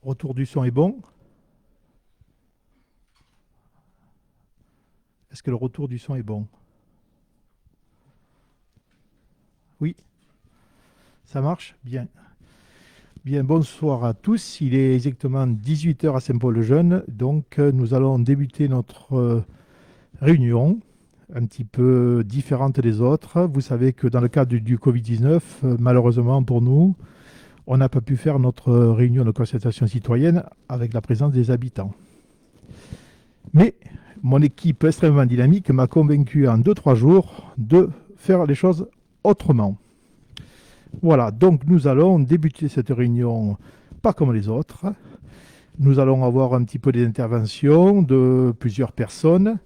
Retour du son est bon. Est-ce que le retour du son est bon? Oui, ça marche? Bien. Bien, bonsoir à tous. Il est exactement 18 heures à Saint-Paul-le-Jeune. Donc, nous allons débuter notre réunion, un petit peu différente des autres. Vous savez que dans le cadre du Covid-19, malheureusement pour nous, on n'a pas pu faire notre réunion de concertation citoyenne avec la présence des habitants. Mais mon équipe extrêmement dynamique m'a convaincu en 2-3 jours de faire les choses autrement. Voilà, donc nous allons débuter cette réunion pas comme les autres. Nous allons avoir un petit peu des interventions de plusieurs personnes.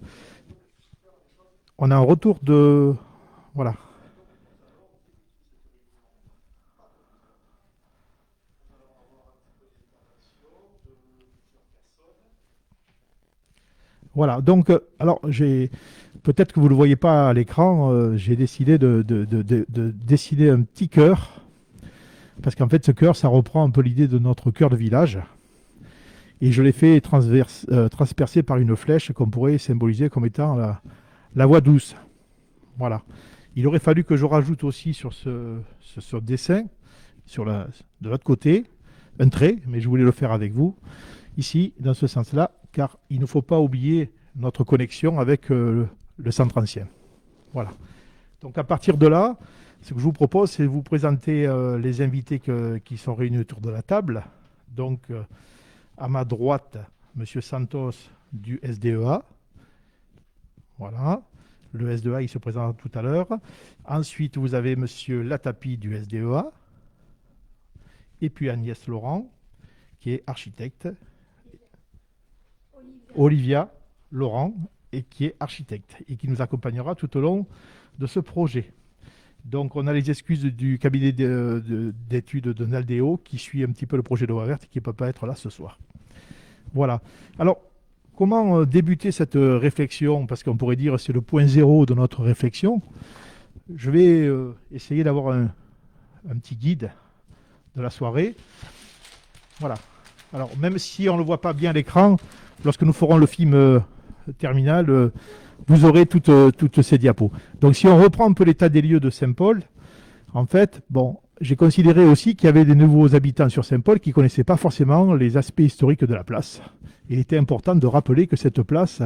On a un retour de... Voilà. Voilà, donc, alors, peut-être que vous ne le voyez pas à l'écran, j'ai décidé de dessiner un petit cœur, parce qu'en fait, ce cœur, ça reprend un peu l'idée de notre cœur de village, et je l'ai fait transpercer par une flèche qu'on pourrait symboliser comme étant la voie douce. Voilà. Il aurait fallu que je rajoute aussi sur ce dessin, de l'autre côté, un trait, mais je voulais le faire avec vous, ici, dans ce sens-là, car il ne faut pas oublier notre connexion avec le centre ancien. Voilà. Donc à partir de là, ce que je vous propose, c'est de vous présenter les invités qui sont réunis autour de la table. Donc à ma droite, M. Santos du SDEA. Voilà. Le SDEA, il se présente tout à l'heure. Ensuite, vous avez M. Latapi du SDEA. Et puis Agnès Laurent, qui est architecte. Olivia Laurent, et qui est architecte et qui nous accompagnera tout au long de ce projet. Donc on a les excuses du cabinet d'études de Naldeo qui suit un petit peu le projet de Voie Verte et qui ne peut pas être là ce soir. Voilà. Alors, comment débuter cette réflexion? Parce qu'on pourrait dire que c'est le point zéro de notre réflexion. Je vais essayer d'avoir un petit guide de la soirée. Voilà. Alors, même si on ne le voit pas bien à l'écran, lorsque nous ferons le film terminal, vous aurez toutes ces diapos. Donc, si on reprend un peu l'état des lieux de Saint-Paul, en fait, bon, j'ai considéré aussi qu'il y avait des nouveaux habitants sur Saint-Paul qui ne connaissaient pas forcément les aspects historiques de la place. Il était important de rappeler que cette place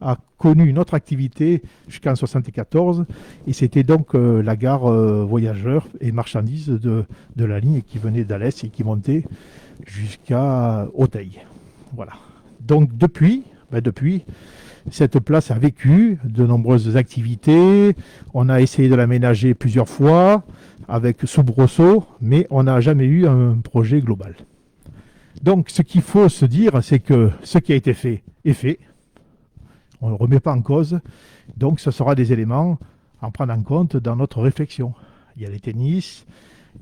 a connu une autre activité jusqu'en 1974, et c'était donc la gare voyageurs et marchandises de la ligne qui venait d'Alès et qui montait jusqu'à Auteuil. Voilà. Donc depuis, cette place a vécu de nombreuses activités. On a essayé de l'aménager plusieurs fois avec soubresaut, mais on n'a jamais eu un projet global. Donc ce qu'il faut se dire, c'est que ce qui a été fait est fait. On ne le remet pas en cause. Donc ce sera des éléments à prendre en compte dans notre réflexion. Il y a les tennis,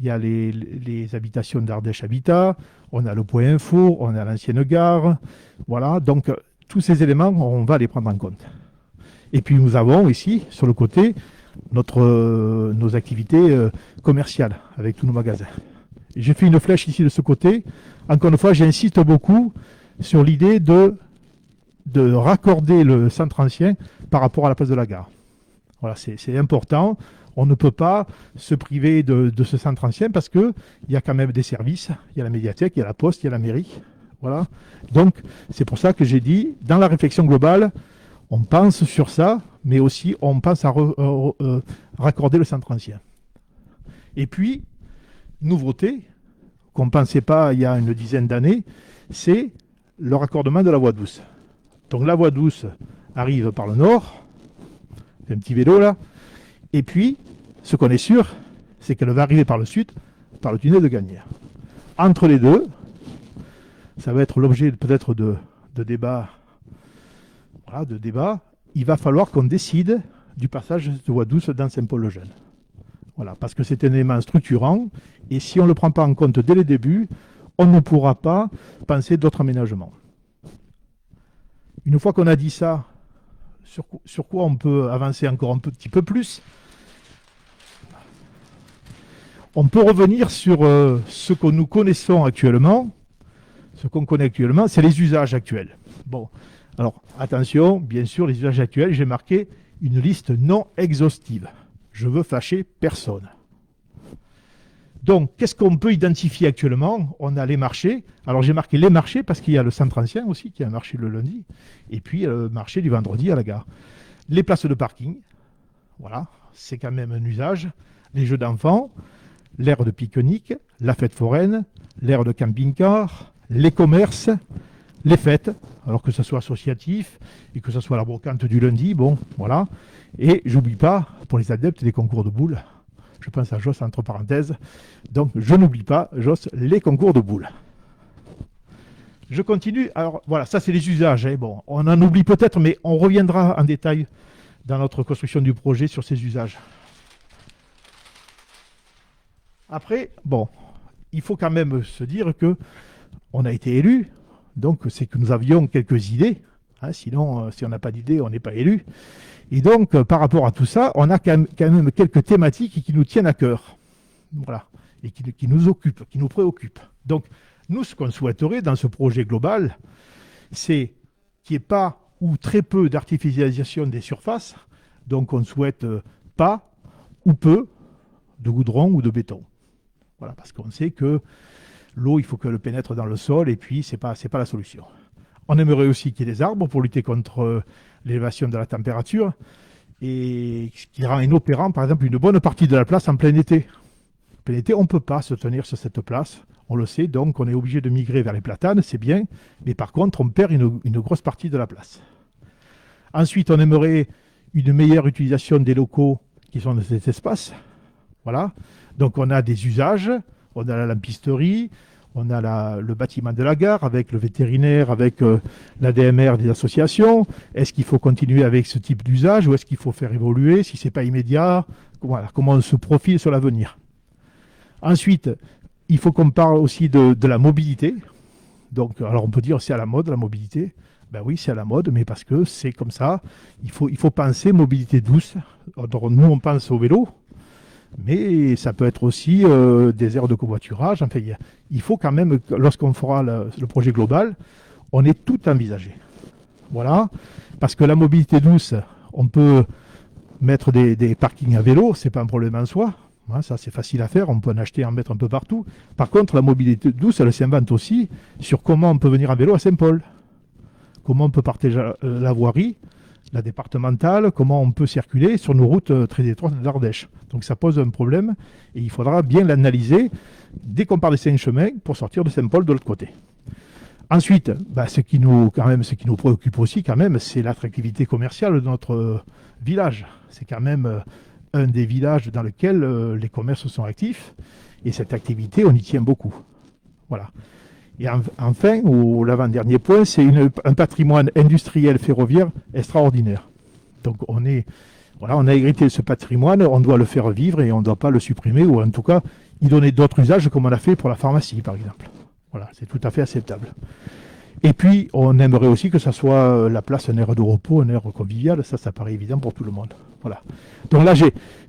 il y a les habitations d'Ardèche Habitat, on a le point info, on a l'ancienne gare. Voilà, donc tous ces éléments, on va les prendre en compte. Et puis nous avons ici, sur le côté, nos activités commerciales avec tous nos magasins. J'ai fait une flèche ici de ce côté. Encore une fois, j'insiste beaucoup sur l'idée de raccorder le centre ancien par rapport à la place de la gare. Voilà, c'est important. On ne peut pas se priver de ce centre ancien parce qu'il y a quand même des services. Il y a la médiathèque, il y a la poste, il y a la mairie. Voilà. Donc, c'est pour ça que j'ai dit, dans la réflexion globale, on pense sur ça, mais aussi on pense à raccorder le centre ancien. Et puis, nouveauté, qu'on ne pensait pas il y a une dizaine d'années, c'est le raccordement de la voie douce. Donc la voie douce arrive par le nord, c'est un petit vélo là, et puis, ce qu'on est sûr, c'est qu'elle va arriver par le sud, par le tunnel de Gagnères. Entre les deux, ça va être l'objet peut-être de débats. Voilà, de débats. Il va falloir qu'on décide du passage de voie douce dans Saint-Paul-le-Jeune. Voilà, parce que c'est un élément structurant, et si on ne le prend pas en compte dès le début, on ne pourra pas penser d'autres aménagements. Une fois qu'on a dit ça, sur quoi on peut avancer encore un petit peu plus? On peut revenir sur ce que nous connaissons actuellement, Ce qu'on connaît actuellement, c'est les usages actuels. Bon, alors attention, bien sûr, les usages actuels, j'ai marqué une liste non exhaustive. Je veux fâcher personne. Donc, qu'est-ce qu'on peut identifier actuellement? On a les marchés. Alors, j'ai marqué les marchés parce qu'il y a le centre ancien aussi, qui a un marché le lundi, et puis le marché du vendredi à la gare. Les places de parking, voilà, c'est quand même un usage. Les jeux d'enfants, l'aire de pique-nique, la fête foraine, l'aire de camping-car, les commerces, les fêtes, alors que ce soit associatif et que ce soit la brocante du lundi, bon, voilà. Et j'oublie pas, pour les adeptes des concours de boules, je pense à Joss entre parenthèses, donc je n'oublie pas, Joss, les concours de boules. Je continue, alors voilà, ça c'est les usages, hein. Bon, on en oublie peut-être, mais on reviendra en détail dans notre construction du projet sur ces usages. Après, bon, il faut quand même se dire que on a été élu, donc c'est que nous avions quelques idées, hein, sinon si on n'a pas d'idées, on n'est pas élu. Et donc par rapport à tout ça, on a quand même quelques thématiques qui nous tiennent à cœur, voilà, et qui nous occupent, qui nous préoccupent. Donc nous, ce qu'on souhaiterait dans ce projet global, c'est qu'il n'y ait pas ou très peu d'artificialisation des surfaces, donc on ne souhaite pas ou peu de goudron ou de béton. Voilà, parce qu'on sait que l'eau, il faut qu'elle pénètre dans le sol, et puis c'est pas la solution. On aimerait aussi qu'il y ait des arbres pour lutter contre l'élévation de la température, et ce qui rend inopérant, par exemple, une bonne partie de la place en plein été. En plein été, on ne peut pas se tenir sur cette place, on le sait, donc on est obligé de migrer vers les platanes, c'est bien, mais par contre, on perd une grosse partie de la place. Ensuite, on aimerait une meilleure utilisation des locaux qui sont dans cet espace. Voilà. Donc on a des usages, on a la lampisterie, on a le bâtiment de la gare avec le vétérinaire, avec la DMR des associations. Est-ce qu'il faut continuer avec ce type d'usage ou est-ce qu'il faut faire évoluer si ce n'est pas immédiat? Voilà, comment on se profile sur l'avenir. Ensuite, il faut qu'on parle aussi de la mobilité. Donc, alors on peut dire c'est à la mode la mobilité. Ben oui, c'est à la mode, mais parce que c'est comme ça. Il faut penser mobilité douce. Alors, nous, on pense au vélo, mais ça peut être aussi des aires de covoiturage. Enfin, il faut quand même, lorsqu'on fera le projet global, on ait tout envisagé. Voilà, parce que la mobilité douce, on peut mettre des parkings à vélo, c'est pas un problème en soi. Hein, ça, c'est facile à faire, on peut en acheter et en mettre un peu partout. Par contre, la mobilité douce, elle s'invente aussi sur comment on peut venir à vélo à Saint-Paul. Comment on peut partager la voirie, la départementale, comment on peut circuler sur nos routes très étroites d'Ardèche. Donc ça pose un problème et il faudra bien l'analyser dès qu'on part des Saint-Chemins pour sortir de Saint-Paul de l'autre côté. Ensuite, ce qui nous préoccupe aussi quand même, c'est l'attractivité commerciale de notre village. C'est quand même un des villages dans lequel les commerces sont actifs et cette activité, on y tient beaucoup. Voilà. Et enfin, l'avant-dernier point, c'est un patrimoine industriel ferroviaire extraordinaire. Donc on a hérité ce patrimoine, on doit le faire vivre et on ne doit pas le supprimer, ou en tout cas y donner d'autres usages comme on a fait pour la pharmacie par exemple. Voilà, c'est tout à fait acceptable. Et puis on aimerait aussi que ça soit la place un aire de repos, un aire convivial, ça paraît évident pour tout le monde. Voilà. Donc là,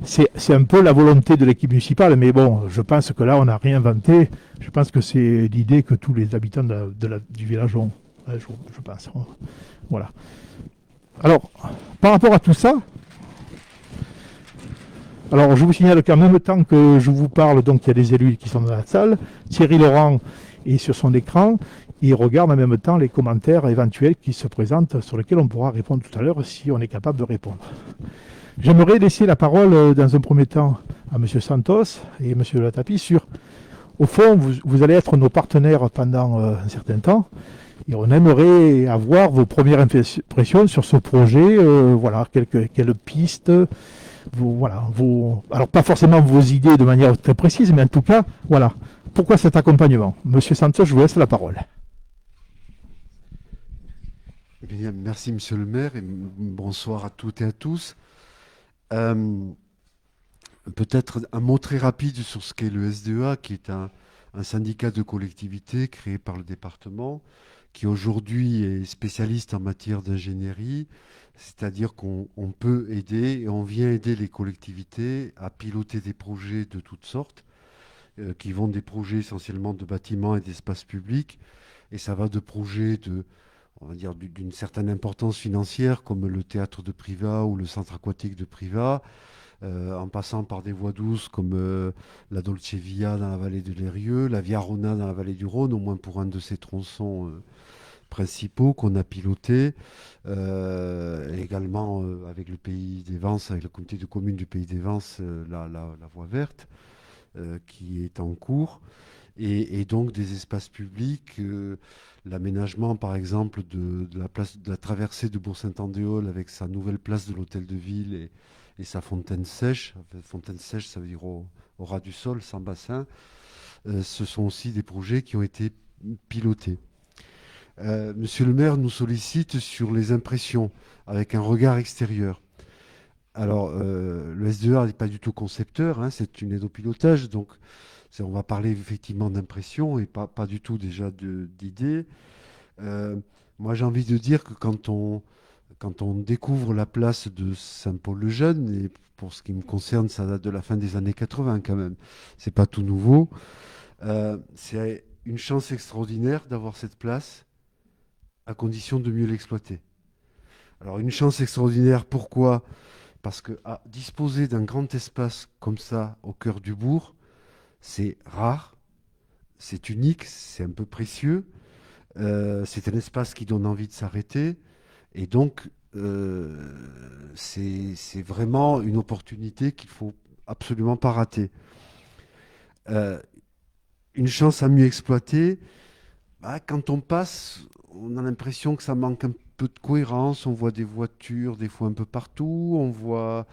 c'est un peu la volonté de l'équipe municipale, mais bon, je pense que là, on n'a rien inventé. Je pense que c'est l'idée que tous les habitants du village ont. Je pense. Voilà. Alors, par rapport à tout ça, alors je vous signale qu'en même temps que je vous parle, donc il y a des élus qui sont dans la salle. Thierry Laurent est sur son écran. Il regarde en même temps les commentaires éventuels qui se présentent, sur lesquels on pourra répondre tout à l'heure si on est capable de répondre. J'aimerais laisser la parole dans un premier temps à M. Santos et M. Latapie sur, au fond, vous allez être nos partenaires pendant un certain temps et on aimerait avoir vos premières impressions sur ce projet, voilà, quelques pistes, alors pas forcément vos idées de manière très précise, mais en tout cas, voilà, pourquoi cet accompagnement? M. Santos, je vous laisse la parole. Bien, merci Monsieur le maire et bonsoir à toutes et à tous. Peut-être un mot très rapide sur ce qu'est le SDEA, qui est un syndicat de collectivités créé par le département, qui aujourd'hui est spécialiste en matière d'ingénierie, c'est-à-dire qu'on peut aider et on vient aider les collectivités à piloter des projets de toutes sortes, qui vont des projets essentiellement de bâtiments et d'espaces publics Et ça va de projets on va dire, d'une certaine importance financière, comme le théâtre de Privas ou le centre aquatique de Privas, en passant par des voies douces comme la Dolce Via dans la vallée de l'Eyrieux, la Via Rona dans la vallée du Rhône, au moins pour un de ces tronçons principaux qu'on a pilotés, et également avec le Pays des Vences, avec le comité de communes du Pays des Vences, la voie verte qui est en cours, et donc des espaces publics, l'aménagement par exemple de la place de la traversée de Bourg-Saint-Andéol avec sa nouvelle place de l'Hôtel de Ville et sa fontaine sèche. Fontaine sèche, ça veut dire au ras du sol, sans bassin. Ce sont aussi des projets qui ont été pilotés. Monsieur le maire nous sollicite sur les impressions avec un regard extérieur. Alors, le SDEA n'est pas du tout concepteur, hein, c'est une aide au pilotage, donc on va parler effectivement d'impression et pas du tout déjà d'idées. Euh, Moi, j'ai envie de dire que quand on découvre la place de Saint-Paul-le-Jeune, et pour ce qui me concerne, ça date de la fin des années 80 quand même, c'est pas tout nouveau, c'est une chance extraordinaire d'avoir cette place à condition de mieux l'exploiter. Alors, une chance extraordinaire, pourquoi? Parce que disposer d'un grand espace comme ça au cœur du bourg, c'est rare, c'est unique, c'est un peu précieux. C'est un espace qui donne envie de s'arrêter. Et donc, c'est vraiment une opportunité qu'il faut absolument pas rater. Euh, une chance à mieux exploiter, bah, quand on passe, on a l'impression que ça manque un peu de cohérence. On voit des voitures des fois un peu partout. On voit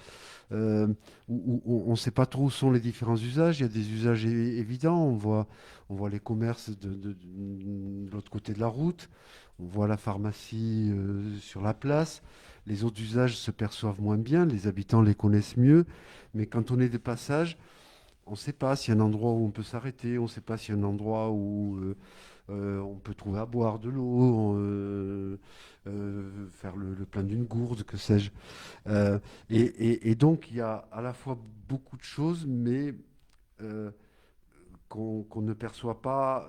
euh, on ne sait pas trop où sont les différents usages. Il y a des usages évidents. On voit les commerces de l'autre côté de la route. On voit la pharmacie sur la place. Les autres usages se perçoivent moins bien. Les habitants les connaissent mieux. Mais quand on est de passage, on ne sait pas s'il y a un endroit où on peut s'arrêter. On ne sait pas s'il y a un endroit où on peut trouver à boire de l'eau, faire le plein d'une gourde, que sais-je. Euh, et donc, il y a à la fois beaucoup de choses, mais euh, qu'on ne perçoit pas,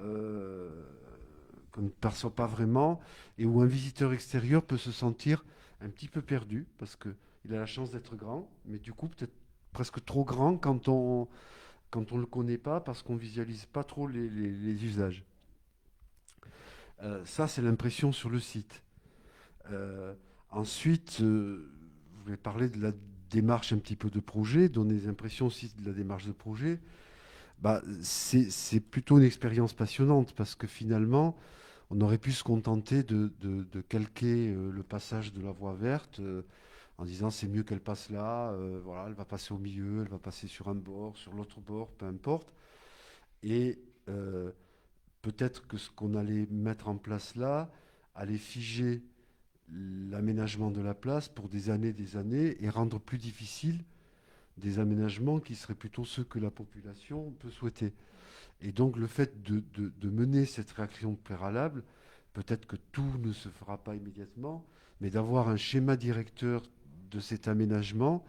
qu'on ne perçoit pas vraiment, et où un visiteur extérieur peut se sentir un petit peu perdu, parce qu'il a la chance d'être grand, mais du coup, peut-être presque trop grand quand on ne le connaît pas, parce qu'on visualise pas trop les usages. Ça, c'est l'impression sur le site. Euh, Ensuite, vous voulez parler de la démarche un petit peu de projet, donner des impressions aussi de la démarche de projet. Bah, c'est plutôt une expérience passionnante parce que finalement, on aurait pu se contenter de calquer le passage de la voie verte en disant c'est mieux qu'elle passe là, voilà, elle va passer au milieu, elle va passer sur un bord, sur l'autre bord, peu importe. Et peut-être que ce qu'on allait mettre en place là allait figer l'aménagement de la place pour des années et rendre plus difficile des aménagements qui seraient plutôt ceux que la population peut souhaiter. Et donc le fait de mener cette réaction préalable, peut-être que tout ne se fera pas immédiatement, mais d'avoir un schéma directeur de cet aménagement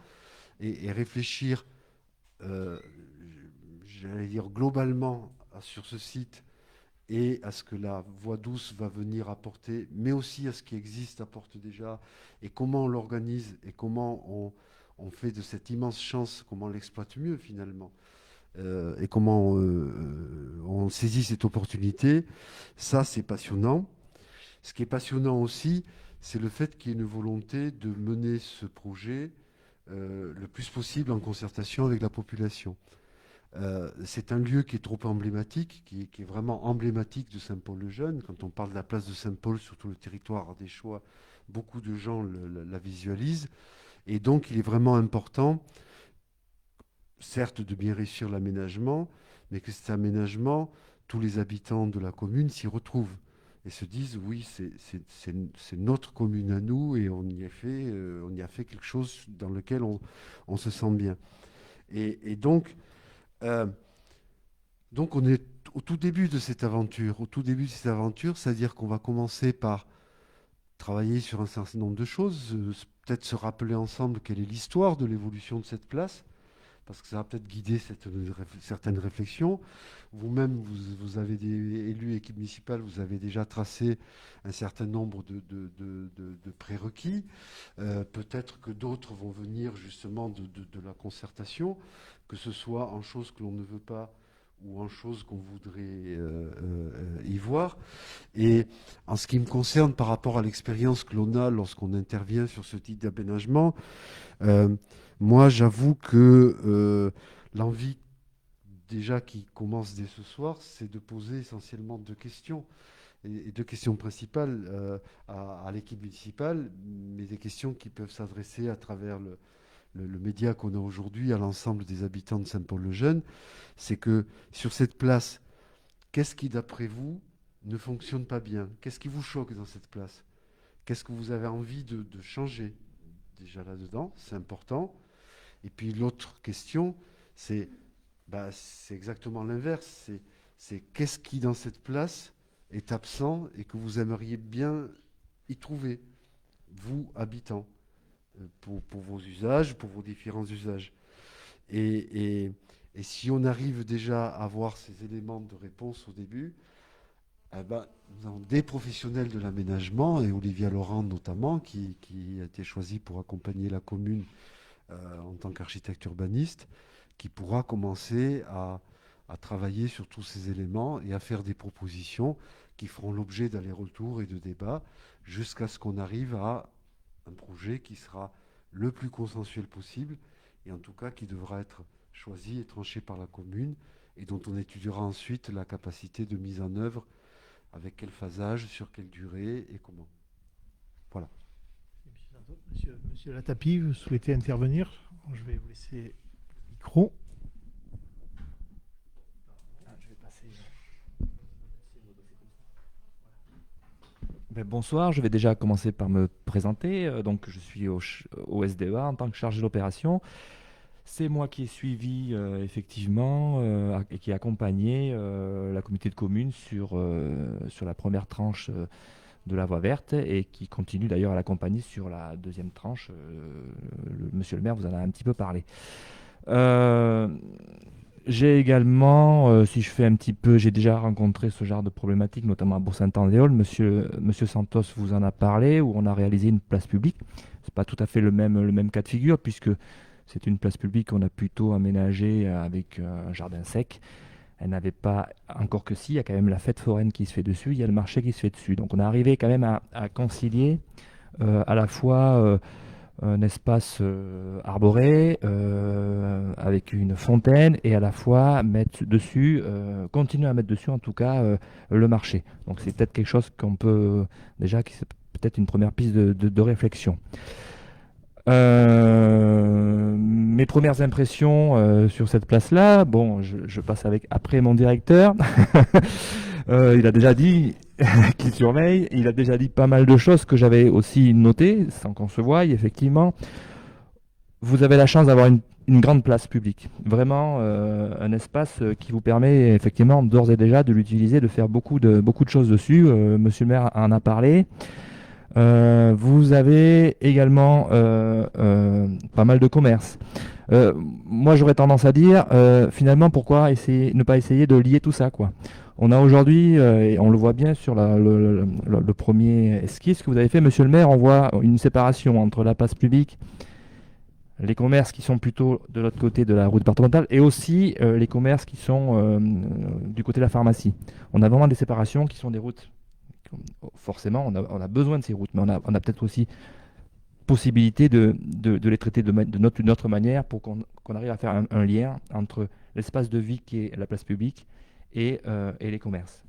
et réfléchir, euh, j'allais dire globalement sur ce site et à ce que la voie douce va venir apporter, mais aussi à ce qui existe, apporte déjà, et comment on l'organise et comment on fait de cette immense chance, comment on l'exploite mieux finalement, et comment on saisit cette opportunité, ça c'est passionnant. Ce qui est passionnant aussi, c'est le fait qu'il y ait une volonté de mener ce projet le plus possible en concertation avec la population. C'est un lieu qui est trop emblématique, qui est vraiment emblématique de Saint-Paul-le-Jeune. Quand on parle de la place de Saint-Paul sur tout le territoire des Choix, beaucoup de gens la visualisent. Et donc, il est vraiment important, certes, de bien réussir l'aménagement, mais que cet aménagement, tous les habitants de la commune s'y retrouvent et se disent, oui, c'est notre commune à nous et on y a fait quelque chose dans lequel on se sent bien. Et euh, donc on est au tout début de cette aventure, au tout début de cette aventure, c'est-à-dire qu'on va commencer par travailler sur un certain nombre de choses, peut-être se rappeler ensemble quelle est l'histoire de l'évolution de cette place, parce que ça va peut-être guider certaines réflexions. Vous-même, vous avez des élus équipes municipales, vous avez déjà tracé un certain nombre de prérequis. Peut-être que d'autres vont venir justement de la concertation, que ce soit en choses que l'on ne veut pas ou en choses qu'on voudrait y voir. Et en ce qui me concerne, par rapport à l'expérience que l'on a lorsqu'on intervient sur ce type d'aménagement, euh, moi j'avoue que l'envie déjà qui commence dès ce soir, c'est de poser essentiellement deux questions. Et deux questions principales à l'équipe municipale, mais des questions qui peuvent s'adresser à travers le média qu'on a aujourd'hui à l'ensemble des habitants de Saint-Paul-le-Jeune. C'est que sur cette place, qu'est-ce qui, d'après vous, ne fonctionne pas bien? Qu'est-ce qui vous choque dans cette place? Qu'est-ce que vous avez envie de changer? Déjà là-dedans, c'est important. Et puis l'autre question, c'est exactement l'inverse. C'est qu'est-ce qui, dans cette place, est absent et que vous aimeriez bien y trouver, vous, habitants, pour vos usages, pour vos différents usages. Et si on arrive déjà à avoir ces éléments de réponse au début, eh ben, nous avons des professionnels de l'aménagement, et Olivia Laurent notamment, qui a été choisie pour accompagner la commune en tant qu'architecte urbaniste, qui pourra commencer à travailler sur tous ces éléments et à faire des propositions qui feront l'objet d'allers-retours et de débats jusqu'à ce qu'on arrive à un projet qui sera le plus consensuel possible et en tout cas qui devra être choisi et tranché par la commune et dont on étudiera ensuite la capacité de mise en œuvre, avec quel phasage, sur quelle durée et comment. Voilà. Monsieur Latapi, vous souhaitez intervenir? Je vais vous laisser le micro. Je vais passer. Bonsoir, je vais déjà commencer par me présenter. Donc, je suis au SDEA en tant que chargé d'opération. C'est moi qui ai suivi effectivement et qui ai accompagné la communauté de communes sur la première tranche de la voie verte et qui continue d'ailleurs à l'accompagner sur la deuxième tranche. Monsieur le maire vous en a un petit peu parlé. J'ai également, si je fais un petit peu, j'ai déjà rencontré ce genre de problématique, notamment à Bourg-Saint-Andéol. Monsieur Santos vous en a parlé, où on a réalisé une place publique. C'est pas tout à fait le même cas de figure, puisque c'est une place publique qu'on a plutôt aménagée avec un jardin sec. Elle n'avait pas, encore que si, il y a quand même la fête foraine qui se fait dessus, il y a le marché qui se fait dessus. Donc on est arrivé quand même à concilier à la fois un espace arboré avec une fontaine et à la fois mettre dessus, continuer à mettre dessus en tout cas le marché. Donc c'est peut-être quelque chose qu'on peut déjà, qui c'est peut-être une première piste de réflexion. Mes premières impressions sur cette place-là, bon, je passe après mon directeur. Il a déjà dit qu'il surveille, il a déjà dit pas mal de choses que j'avais aussi notées, sans qu'on se voie, effectivement. Vous avez la chance d'avoir une grande place publique, vraiment un espace qui vous permet effectivement d'ores et déjà de l'utiliser, de faire beaucoup de choses dessus. Monsieur le maire en a parlé. Vous avez également pas mal de commerces. Moi, j'aurais tendance à dire, finalement, pourquoi ne pas essayer de lier tout ça, quoi. On a aujourd'hui, et on le voit bien sur le premier esquisse que vous avez fait, monsieur le maire, on voit une séparation entre la place publique, les commerces qui sont plutôt de l'autre côté de la route départementale, et aussi les commerces qui sont du côté de la pharmacie. On a vraiment des séparations qui sont des routes. Forcément, on a besoin de ces routes, mais on a peut-être aussi possibilité de les traiter d'une autre manière pour qu'on arrive à faire un lien entre l'espace de vie qui est la place publique et les commerces.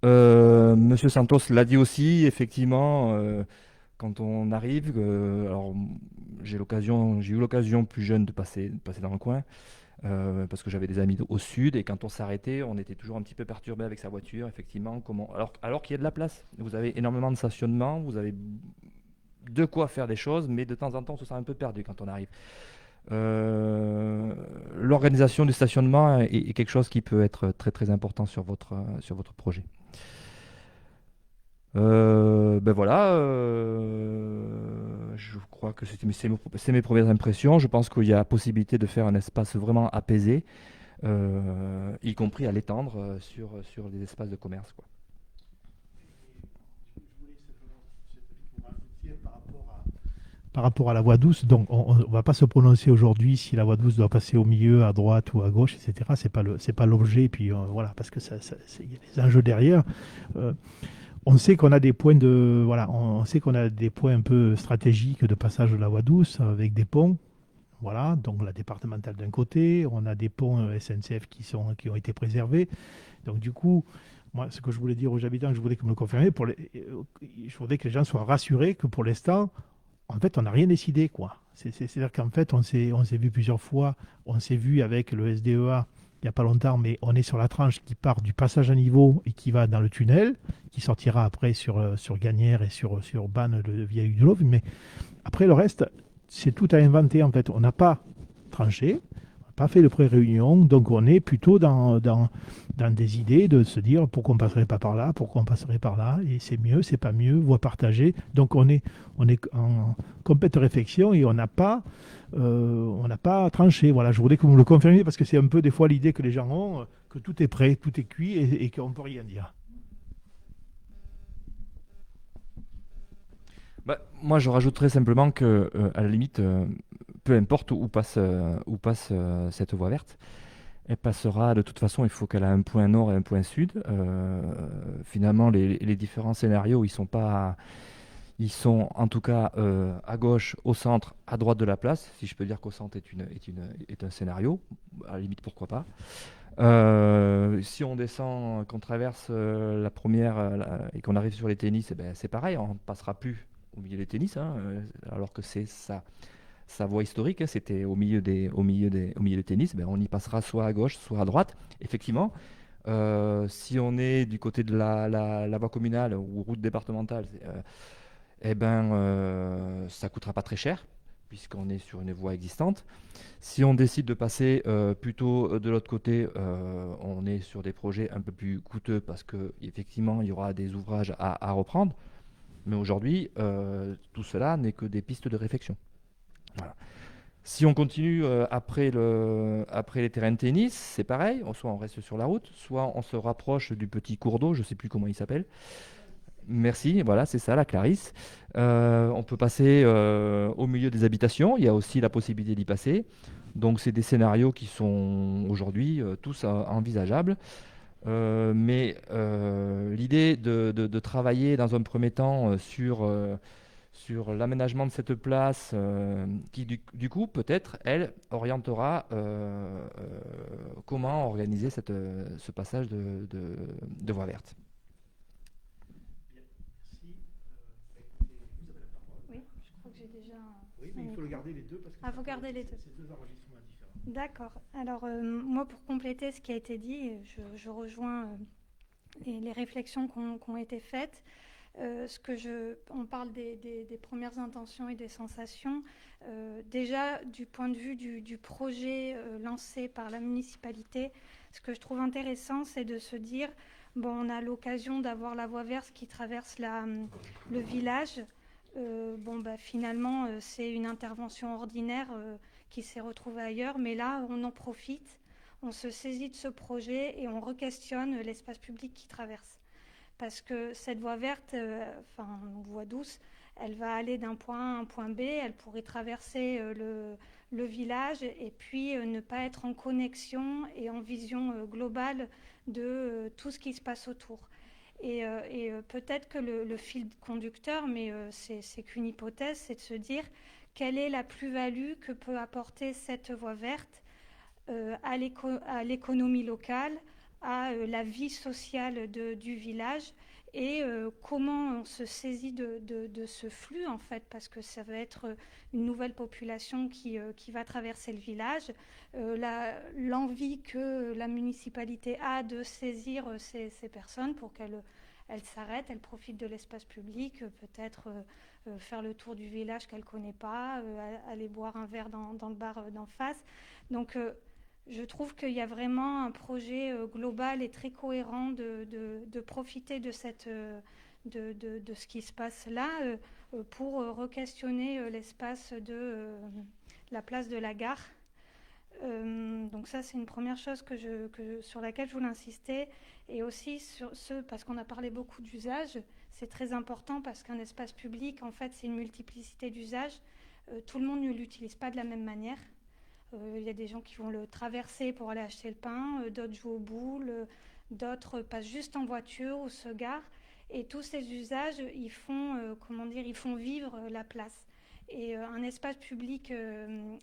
Monsieur Santos l'a dit aussi, effectivement, quand on arrive, alors j'ai eu l'occasion plus jeune de passer dans le coin, parce que j'avais des amis au sud, et quand on s'arrêtait, on était toujours un petit peu perturbé avec sa voiture, effectivement, alors qu'il y a de la place. Vous avez énormément de stationnement, vous avez de quoi faire des choses, mais de temps en temps, on se sent un peu perdu quand on arrive. L'organisation du stationnement est quelque chose qui peut être très très important sur votre projet. Voilà. Je crois que c'est mes premières impressions. Je pense qu'il y a possibilité de faire un espace vraiment apaisé, y compris à l'étendre sur les espaces de commerce, quoi. Par rapport à la voie douce, donc on ne va pas se prononcer aujourd'hui si la voie douce doit passer au milieu, à droite ou à gauche, etc. C'est pas l'objet, et puis voilà, parce que il y a des enjeux derrière. Euh, on sait qu'on a des points de, voilà, on sait qu'on a des points un peu stratégiques de passage de la voie douce avec des ponts. Voilà, donc la départementale d'un côté, on a des ponts SNCF qui ont été préservés. Donc du coup, moi, ce que je voulais dire aux habitants, je voulais que me le confirmiez, je voudrais que les gens soient rassurés que pour l'instant, en fait, on n'a rien décidé, quoi. C'est-à-dire qu'en fait, on s'est vu plusieurs fois, on s'est vu avec le SDEA il n'y a pas longtemps, mais on est sur la tranche qui part du passage à niveau et qui va dans le tunnel, qui sortira après sur Gagnères et sur Bannes, le vieil de l'Auve. Mais après, le reste, c'est tout à inventer, en fait. On n'a pas tranché, on n'a pas fait de pré-réunion, donc on est plutôt dans des idées de se dire pourquoi on ne passerait pas par là, pourquoi on passerait par là, et c'est mieux, c'est pas mieux, voie partagée. Donc on est en complète réflexion et on n'a pas tranché. Voilà, je voulais que vous me le confirmiez parce que c'est un peu des fois l'idée que les gens ont, que tout est prêt, tout est cuit et qu'on ne peut rien dire. Bah, moi, je rajouterais simplement que, à la limite, peu importe où passe cette voie verte, elle passera de toute façon. Il faut qu'elle ait un point nord et un point sud. Finalement, les différents scénarios, ils sont en tout cas à gauche, au centre, à droite de la place. Si je peux dire qu'au centre est un scénario, à la limite, pourquoi pas. Si on descend, qu'on traverse la première et qu'on arrive sur les tennis, eh ben, c'est pareil, on ne passera plus au milieu des tennis, hein, alors que c'est sa voie historique, hein, c'était au milieu des tennis. Ben, on y passera soit à gauche, soit à droite. Effectivement, si on est du côté de la voie communale ou route départementale, eh ben, ça coûtera pas très cher puisqu'on est sur une voie existante. Si on décide de passer plutôt de l'autre côté, on est sur des projets un peu plus coûteux parce qu'effectivement, il y aura des ouvrages à reprendre. Mais aujourd'hui, tout cela n'est que des pistes de réflexion. Voilà. Si on continue après les terrains de tennis, c'est pareil. Soit on reste sur la route, soit on se rapproche du petit cours d'eau, je ne sais plus comment il s'appelle. Merci, voilà, c'est ça, la Clarisse. On peut passer au milieu des habitations. Il y a aussi la possibilité d'y passer. Donc, c'est des scénarios qui sont aujourd'hui tous envisageables. Mais l'idée de travailler dans un premier temps sur l'aménagement de cette place, qui du coup, peut-être, elle, orientera comment organiser ce passage de voie verte. Oui, je crois que j'ai déjà. Oui, mais il faut le garder les deux parce que faut garder les deux. c'est deux enregistrements différents. D'accord. Alors, moi, pour compléter ce qui a été dit, je rejoins les réflexions qui ont été faites. On parle des premières intentions et des sensations. Déjà, du point de vue du projet lancé par la municipalité, ce que je trouve intéressant, c'est de se dire, bon, on a l'occasion d'avoir la voie verte qui traverse le village. Finalement, c'est une intervention ordinaire qui s'est retrouvée ailleurs, mais là, on en profite, on se saisit de ce projet et on re-questionne l'espace public qui traverse. Parce que cette voie verte, voie douce, elle va aller d'un point A à un point B, elle pourrait traverser le village et puis ne pas être en connexion et en vision globale de tout ce qui se passe autour. Et peut-être que le fil conducteur, mais c'est qu'une hypothèse, c'est de se dire quelle est la plus-value que peut apporter cette voie verte à l'économie locale, à la vie sociale du village et comment on se saisit de ce flux en fait, parce que ça va être une nouvelle population qui va traverser le village, l'envie que la municipalité a de saisir ces personnes pour qu'elles s'arrêtent, elles profitent de l'espace public, peut-être faire le tour du village qu'elles ne connaissent pas, aller boire un verre dans le bar d'en face. Donc je trouve qu'il y a vraiment un projet global et très cohérent de profiter de de ce qui se passe là pour re-questionner l'espace de la place de la gare. Donc ça, c'est une première chose sur laquelle je voulais insister. Et aussi parce qu'on a parlé beaucoup d'usages, c'est très important parce qu'un espace public, en fait, c'est une multiplicité d'usages. Tout le monde ne l'utilise pas de la même manière. Il y a des gens qui vont le traverser pour aller acheter le pain, d'autres jouent aux boules, d'autres passent juste en voiture ou se garent. Et tous ces usages, ils font vivre la place. Et un espace public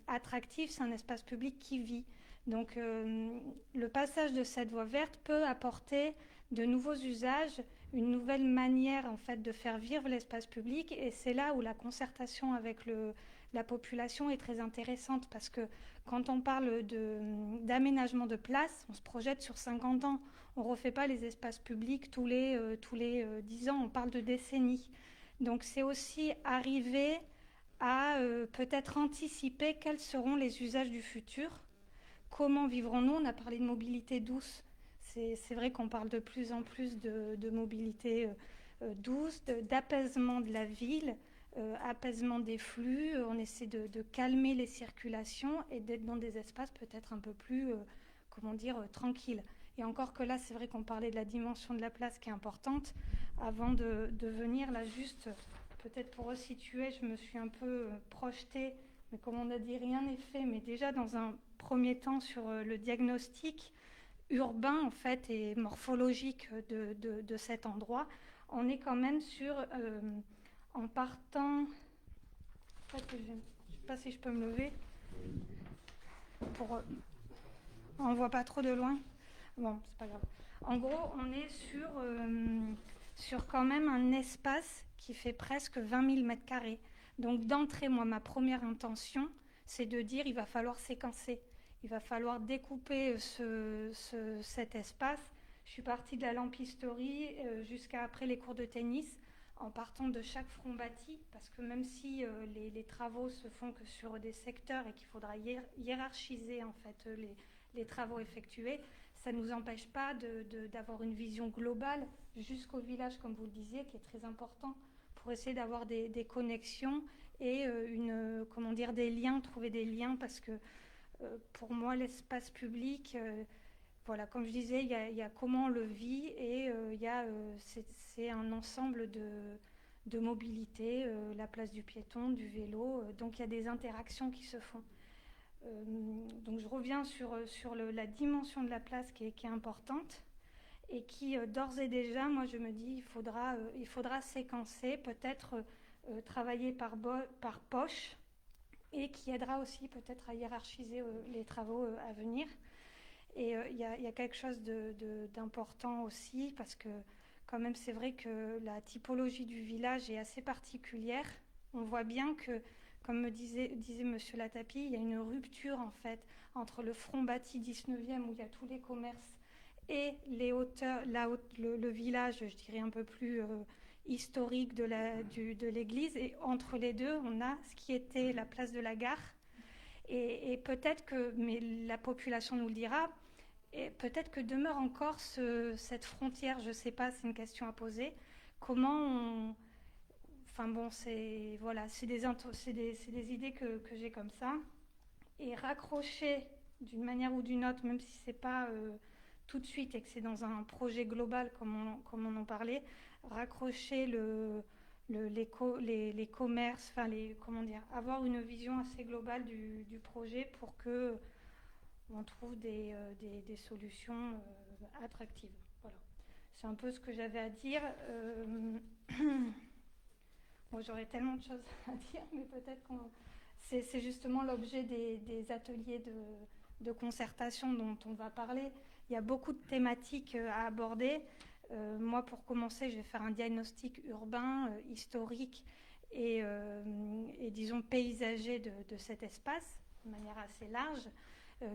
attractif, c'est un espace public qui vit. Donc le passage de cette voie verte peut apporter de nouveaux usages, une nouvelle manière en fait de faire vivre l'espace public. Et c'est là où la concertation avec la population est très intéressante parce que quand on parle d'aménagement de place, on se projette sur 50 ans. On ne refait pas les espaces publics tous les 10 ans, on parle de décennies. Donc c'est aussi arriver à peut-être anticiper quels seront les usages du futur. Comment vivrons-nous? On a parlé de mobilité douce. C'est vrai qu'on parle de plus en plus de mobilité douce, d'apaisement de la ville, apaisement des flux. On essaie de calmer les circulations et d'être dans des espaces peut-être un peu plus, tranquilles. Et encore que là, c'est vrai qu'on parlait de la dimension de la place qui est importante. Avant de venir là, juste peut-être pour resituer, je me suis un peu projetée, mais comme on a dit, rien n'est fait. Mais déjà, dans un premier temps, sur le diagnostic urbain en fait et morphologique de cet endroit, on est quand même sur, en partant, je ne sais pas si je peux me lever, on ne voit pas trop de loin. Bon, c'est pas grave. En gros, on est sur quand même un espace qui fait presque 20 000 mètres carrés. Donc d'entrée, moi, ma première intention, c'est de dire il va falloir séquencer. Il va falloir découper cet espace. Je suis partie de la lampisterie jusqu'à après les cours de tennis, en partant de chaque front bâti, parce que même si les travaux se font que sur des secteurs et qu'il faudra hiérarchiser en fait les travaux effectués, ça ne nous empêche pas d'avoir une vision globale jusqu'au village, comme vous le disiez, qui est très important pour essayer d'avoir des connexions et des liens, trouver des liens, parce que pour moi, l'espace public, voilà, comme je disais, il y a comment on le vit et c'est un ensemble de mobilité, la place du piéton, du vélo, donc il y a des interactions qui se font. Donc je reviens sur la dimension de la place qui est importante et qui d'ores et déjà, moi je me dis, il faudra séquencer, peut-être travailler par poche, et qui aidera aussi peut-être à hiérarchiser les travaux à venir. Et il y a quelque chose d'important aussi, parce que quand même c'est vrai que la typologie du village est assez particulière. On voit bien que, comme me disait Monsieur Latapi, il y a une rupture en fait entre le front bâti 19e où il y a tous les commerces et les hauteurs, le village, je dirais un peu plus historique de l'église. Et entre les deux, on a ce qui était la place de la gare. Et peut-être que, mais la population nous le dira, et peut-être que demeure encore cette frontière, je ne sais pas, c'est une question à poser. Comment on... Enfin bon, c'est des idées que j'ai comme ça. Et raccrocher d'une manière ou d'une autre, même si ce n'est pas tout de suite et que c'est dans un projet global comme on en parlait, raccrocher les commerces, avoir une vision assez globale du projet pour que on trouve des solutions attractives. Voilà. C'est un peu ce que j'avais à dire. Bon, j'aurais tellement de choses à dire, mais peut-être c'est justement l'objet des ateliers de concertation dont on va parler. Il y a beaucoup de thématiques à aborder. Moi, pour commencer, je vais faire un diagnostic urbain, historique et disons paysager de cet espace, de manière assez large,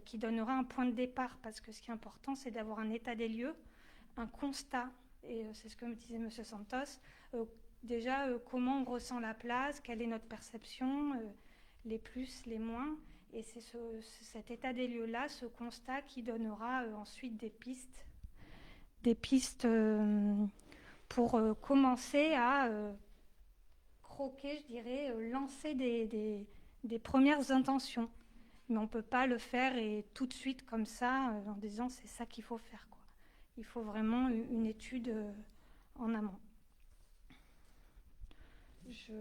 qui donnera un point de départ, parce que ce qui est important, c'est d'avoir un état des lieux, un constat, et c'est ce que me disait M. Santos. Déjà, comment on ressent la place, quelle est notre perception, les plus, les moins, et c'est cet état des lieux-là, ce constat qui donnera ensuite des pistes pour commencer à croquer, je dirais, lancer des premières intentions. Mais on ne peut pas le faire et tout de suite comme ça, en disant c'est ça qu'il faut faire, quoi. Il faut vraiment une étude en amont. Je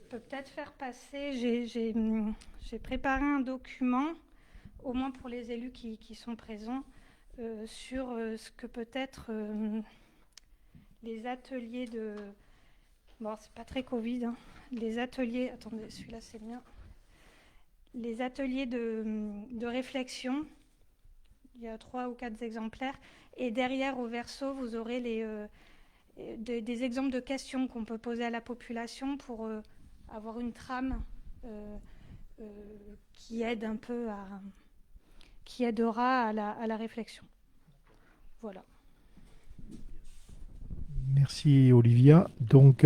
peux peut-être faire passer, j'ai préparé un document, au moins pour les élus qui sont présents, sur ce que peut être les ateliers de... Bon, c'est pas très Covid, hein. Les ateliers... Attendez, celui-là c'est bien. Les ateliers de réflexion, il y a 3 ou 4 exemplaires, et derrière au verso, vous aurez des exemples de questions qu'on peut poser à la population pour avoir une trame qui aide un peu qui aidera à la réflexion. Voilà. Merci Olivia. Donc,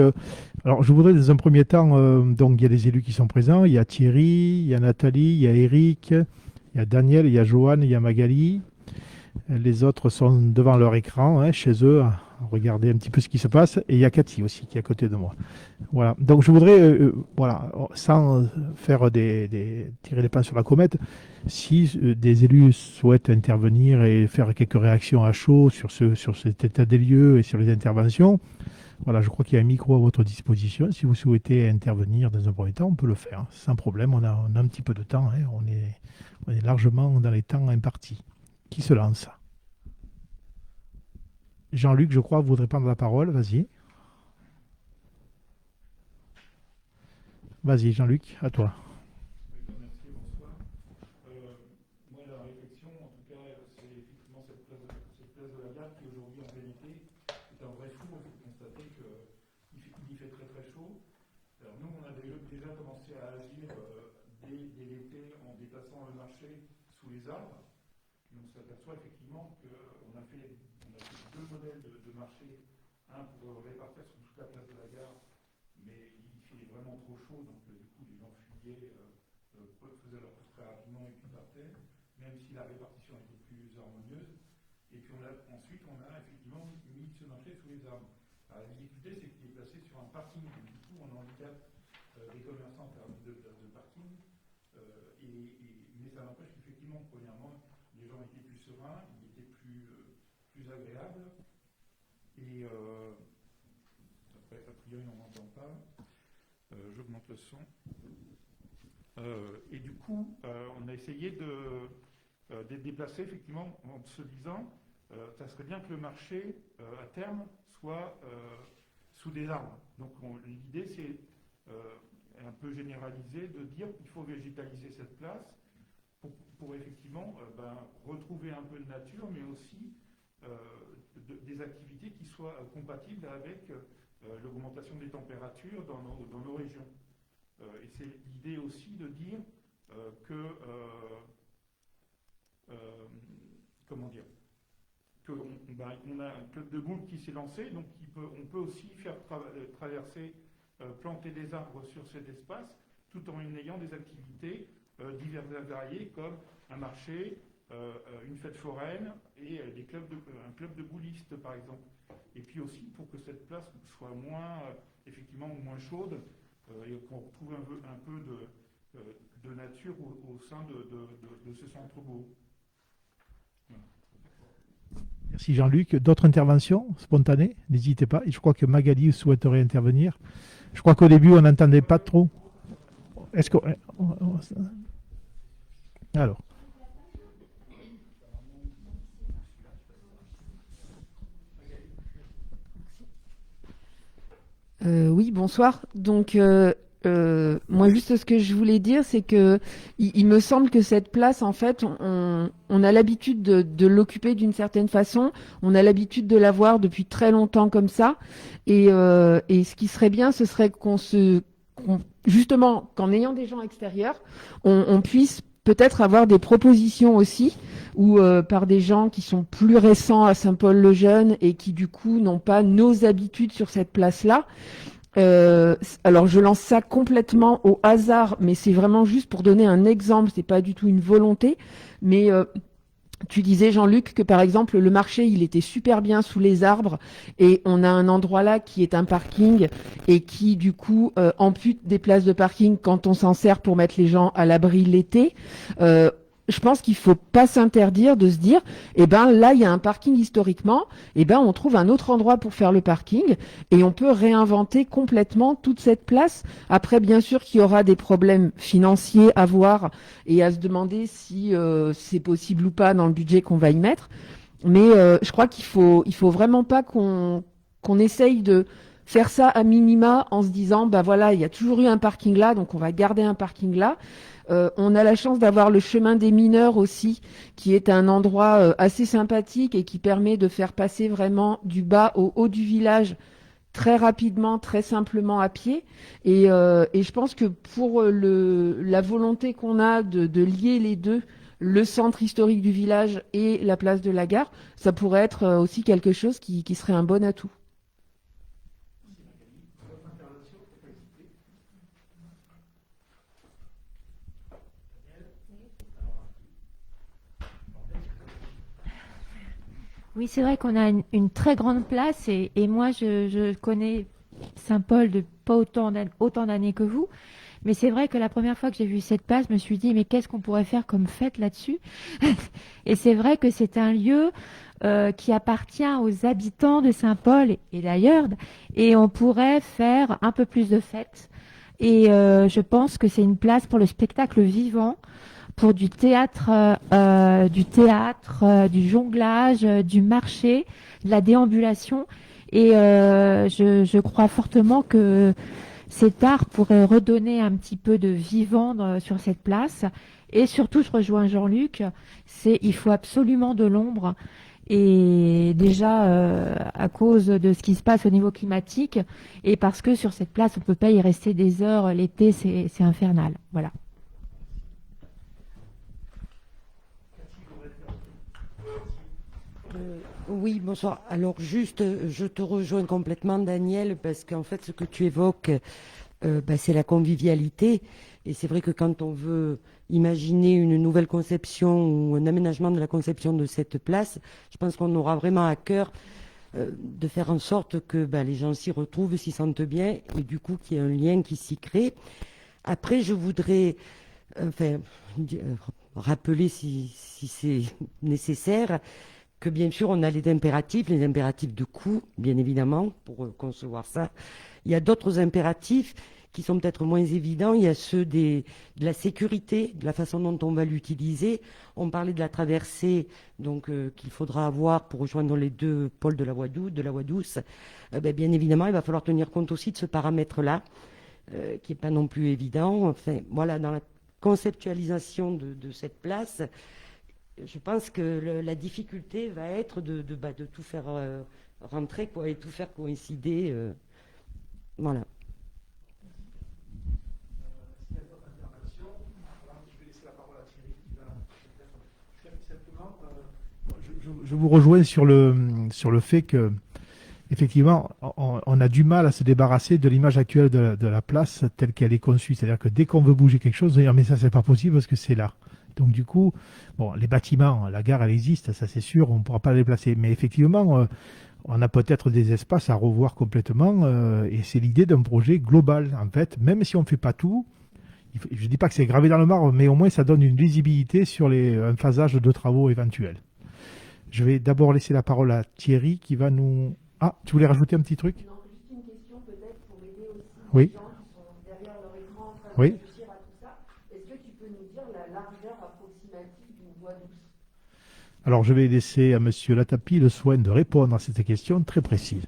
alors je voudrais dans un premier temps, donc il y a des élus qui sont présents, il y a Thierry, il y a Nathalie, il y a Eric, il y a Daniel, il y a Joanne, il y a Magali. Les autres sont devant leur écran, hein, chez eux, à regarder un petit peu ce qui se passe. Et il y a Cathy aussi qui est à côté de moi. Voilà. Donc je voudrais, voilà, sans faire tirer les pains sur la comète, si des élus souhaitent intervenir et faire quelques réactions à chaud sur cet état des lieux et sur les interventions, voilà, je crois qu'il y a un micro à votre disposition. Si vous souhaitez intervenir dans un premier temps, on peut le faire, hein, sans problème. On a un petit peu de temps, hein, on est largement dans les temps impartis. Qui se lance? Jean-Luc, je crois, voudrait prendre la parole. Vas-y. Vas-y, Jean-Luc, à toi. Merci, bonsoir. Moi, la réflexion, en tout cas, c'est effectivement cette place de la gare qui, aujourd'hui, en réalité, est un vrai four. Il faut constater qu'il y fait très très chaud. Alors, nous, on a déjà commencé à agir dès l'été en déplaçant le marché sous les arbres. Et on s'aperçoit effectivement qu'on a fait 2 modèles de marché, un pour répartir sur toute la place de la gare, mais il fait vraiment trop chaud, donc du coup les gens fuyaient, faisaient leur course très rapidement et puis partaient, même si la répartition était plus harmonieuse. Et puis ensuite on a effectivement mis ce marché sous les arbres. Alors, la difficulté, c'est qu'il est placé sur un parking, donc du coup on handicape les commerçants en termes de parking, mais ça n'empêche qu'effectivement, premièrement, les gens étaient plus sereins, ils étaient plus agréables. Et après, a priori, on n'entend pas. J'augmente le son. Et du coup, on a essayé de déplacer, effectivement, en se disant, ça serait bien que le marché, à terme, soit sous des arbres. Donc, l'idée, c'est un peu généralisé de dire qu'il faut végétaliser cette place pour effectivement retrouver un peu de nature, mais aussi des activités qui soient compatibles avec l'augmentation des températures dans nos régions. Et c'est l'idée aussi de dire qu'on a un club de boules qui s'est lancé, donc on peut aussi faire traverser, planter des arbres sur cet espace, tout en ayant des activités diverses et variées, comme un marché, une fête foraine et un club de boulistes, par exemple. Et puis aussi pour que cette place soit effectivement moins chaude et qu'on retrouve un peu de nature au sein de ce centre-bourg. Voilà. Merci Jean-Luc. D'autres interventions spontanées? N'hésitez pas. Et je crois que Magali souhaiterait intervenir. Je crois qu'au début, on n'entendait pas trop. Est-ce que... Alors. Oui, bonsoir. Donc, moi, juste ce que je voulais dire, c'est que il me semble que cette place, en fait, on a l'habitude de l'occuper d'une certaine façon. On a l'habitude de la voir depuis très longtemps comme ça. Et ce qui serait bien, ce serait justement, qu'en ayant des gens extérieurs, on puisse peut-être avoir des propositions aussi, ou par des gens qui sont plus récents à Saint-Paul-le-Jeune et qui du coup n'ont pas nos habitudes sur cette place-là. Alors je lance ça complètement au hasard, mais c'est vraiment juste pour donner un exemple, c'est pas du tout une volonté, mais Tu disais, Jean-Luc, que par exemple, le marché, il était super bien sous les arbres et on a un endroit là qui est un parking et qui, du coup, ampute des places de parking quand on s'en sert pour mettre les gens à l'abri l'été. Je pense qu'il faut pas s'interdire de se dire, eh ben là, il y a un parking historiquement, eh ben on trouve un autre endroit pour faire le parking et on peut réinventer complètement toute cette place. Après, bien sûr qu'il y aura des problèmes financiers à voir et à se demander si c'est possible ou pas dans le budget qu'on va y mettre. Mais je crois il faut vraiment pas qu'on essaye de faire ça à minima en se disant, bah voilà, il y a toujours eu un parking là, donc on va garder un parking là. On a la chance d'avoir le chemin des mineurs aussi, qui est un endroit assez sympathique et qui permet de faire passer vraiment du bas au haut du village très rapidement, très simplement à pied. Et je pense que pour la volonté qu'on a de lier les deux, le centre historique du village et la place de la gare, ça pourrait être aussi quelque chose qui serait un bon atout. Oui, c'est vrai qu'on a une très grande place et moi, je connais Saint-Paul de pas autant d'années que vous. Mais c'est vrai que la première fois que j'ai vu cette place, je me suis dit, mais qu'est-ce qu'on pourrait faire comme fête là-dessus? Et c'est vrai que c'est un lieu qui appartient aux habitants de Saint-Paul et d'ailleurs, et on pourrait faire un peu plus de fêtes. Et je pense que c'est une place pour le spectacle vivant, pour du jonglage, du marché, de la déambulation. Et je crois fortement que cet art pourrait redonner un petit peu de vivant sur cette place. Et surtout, je rejoins Jean-Luc, il faut absolument de l'ombre. Et déjà, à cause de ce qui se passe au niveau climatique, et parce que sur cette place, on ne peut pas y rester des heures l'été, c'est infernal. Voilà. Oui, bonsoir. Alors juste, je te rejoins complètement, Daniel, parce qu'en fait, ce que tu évoques, c'est la convivialité. Et c'est vrai que quand on veut imaginer une nouvelle conception ou un aménagement de la conception de cette place, je pense qu'on aura vraiment à cœur de faire en sorte que les gens s'y retrouvent, s'y sentent bien, et du coup qu'il y ait un lien qui s'y crée. Après, je voudrais rappeler, si c'est nécessaire, que bien sûr, on a les impératifs de coût, bien évidemment, pour concevoir ça. Il y a d'autres impératifs qui sont peut-être moins évidents. Il y a ceux de la sécurité, de la façon dont on va l'utiliser. On parlait de la traversée donc qu'il faudra avoir pour rejoindre les deux pôles de la voie douce. Bien évidemment, il va falloir tenir compte aussi de ce paramètre-là, qui n'est pas non plus évident. Enfin, voilà, dans la conceptualisation de cette place, je pense que la difficulté va être de tout faire rentrer et tout faire coïncider. Voilà. Je vous rejoins sur le fait que effectivement, on a du mal à se débarrasser de l'image actuelle de la place telle qu'elle est conçue. C'est-à-dire que dès qu'on veut bouger quelque chose, on va dire mais ça c'est pas possible parce que c'est là. Donc du coup, bon, les bâtiments, la gare elle existe, ça c'est sûr, on ne pourra pas la déplacer. Mais effectivement, on a peut-être des espaces à revoir complètement et c'est l'idée d'un projet global en fait. Même si on ne fait pas tout, je ne dis pas que c'est gravé dans le marbre, mais au moins ça donne une lisibilité sur un phasage de travaux éventuels. Je vais d'abord laisser la parole à Thierry qui va nous... Ah, tu voulais rajouter un petit truc? Non, juste une question peut-être pour aider aussi Oui. les gens qui sont derrière leur écran en train de Oui. réfléchir à tout ça. Est-ce que tu peux nous dire la largeur approximative d'une voie douce? Alors je vais laisser à Monsieur Latapi le soin de répondre à cette question très précise.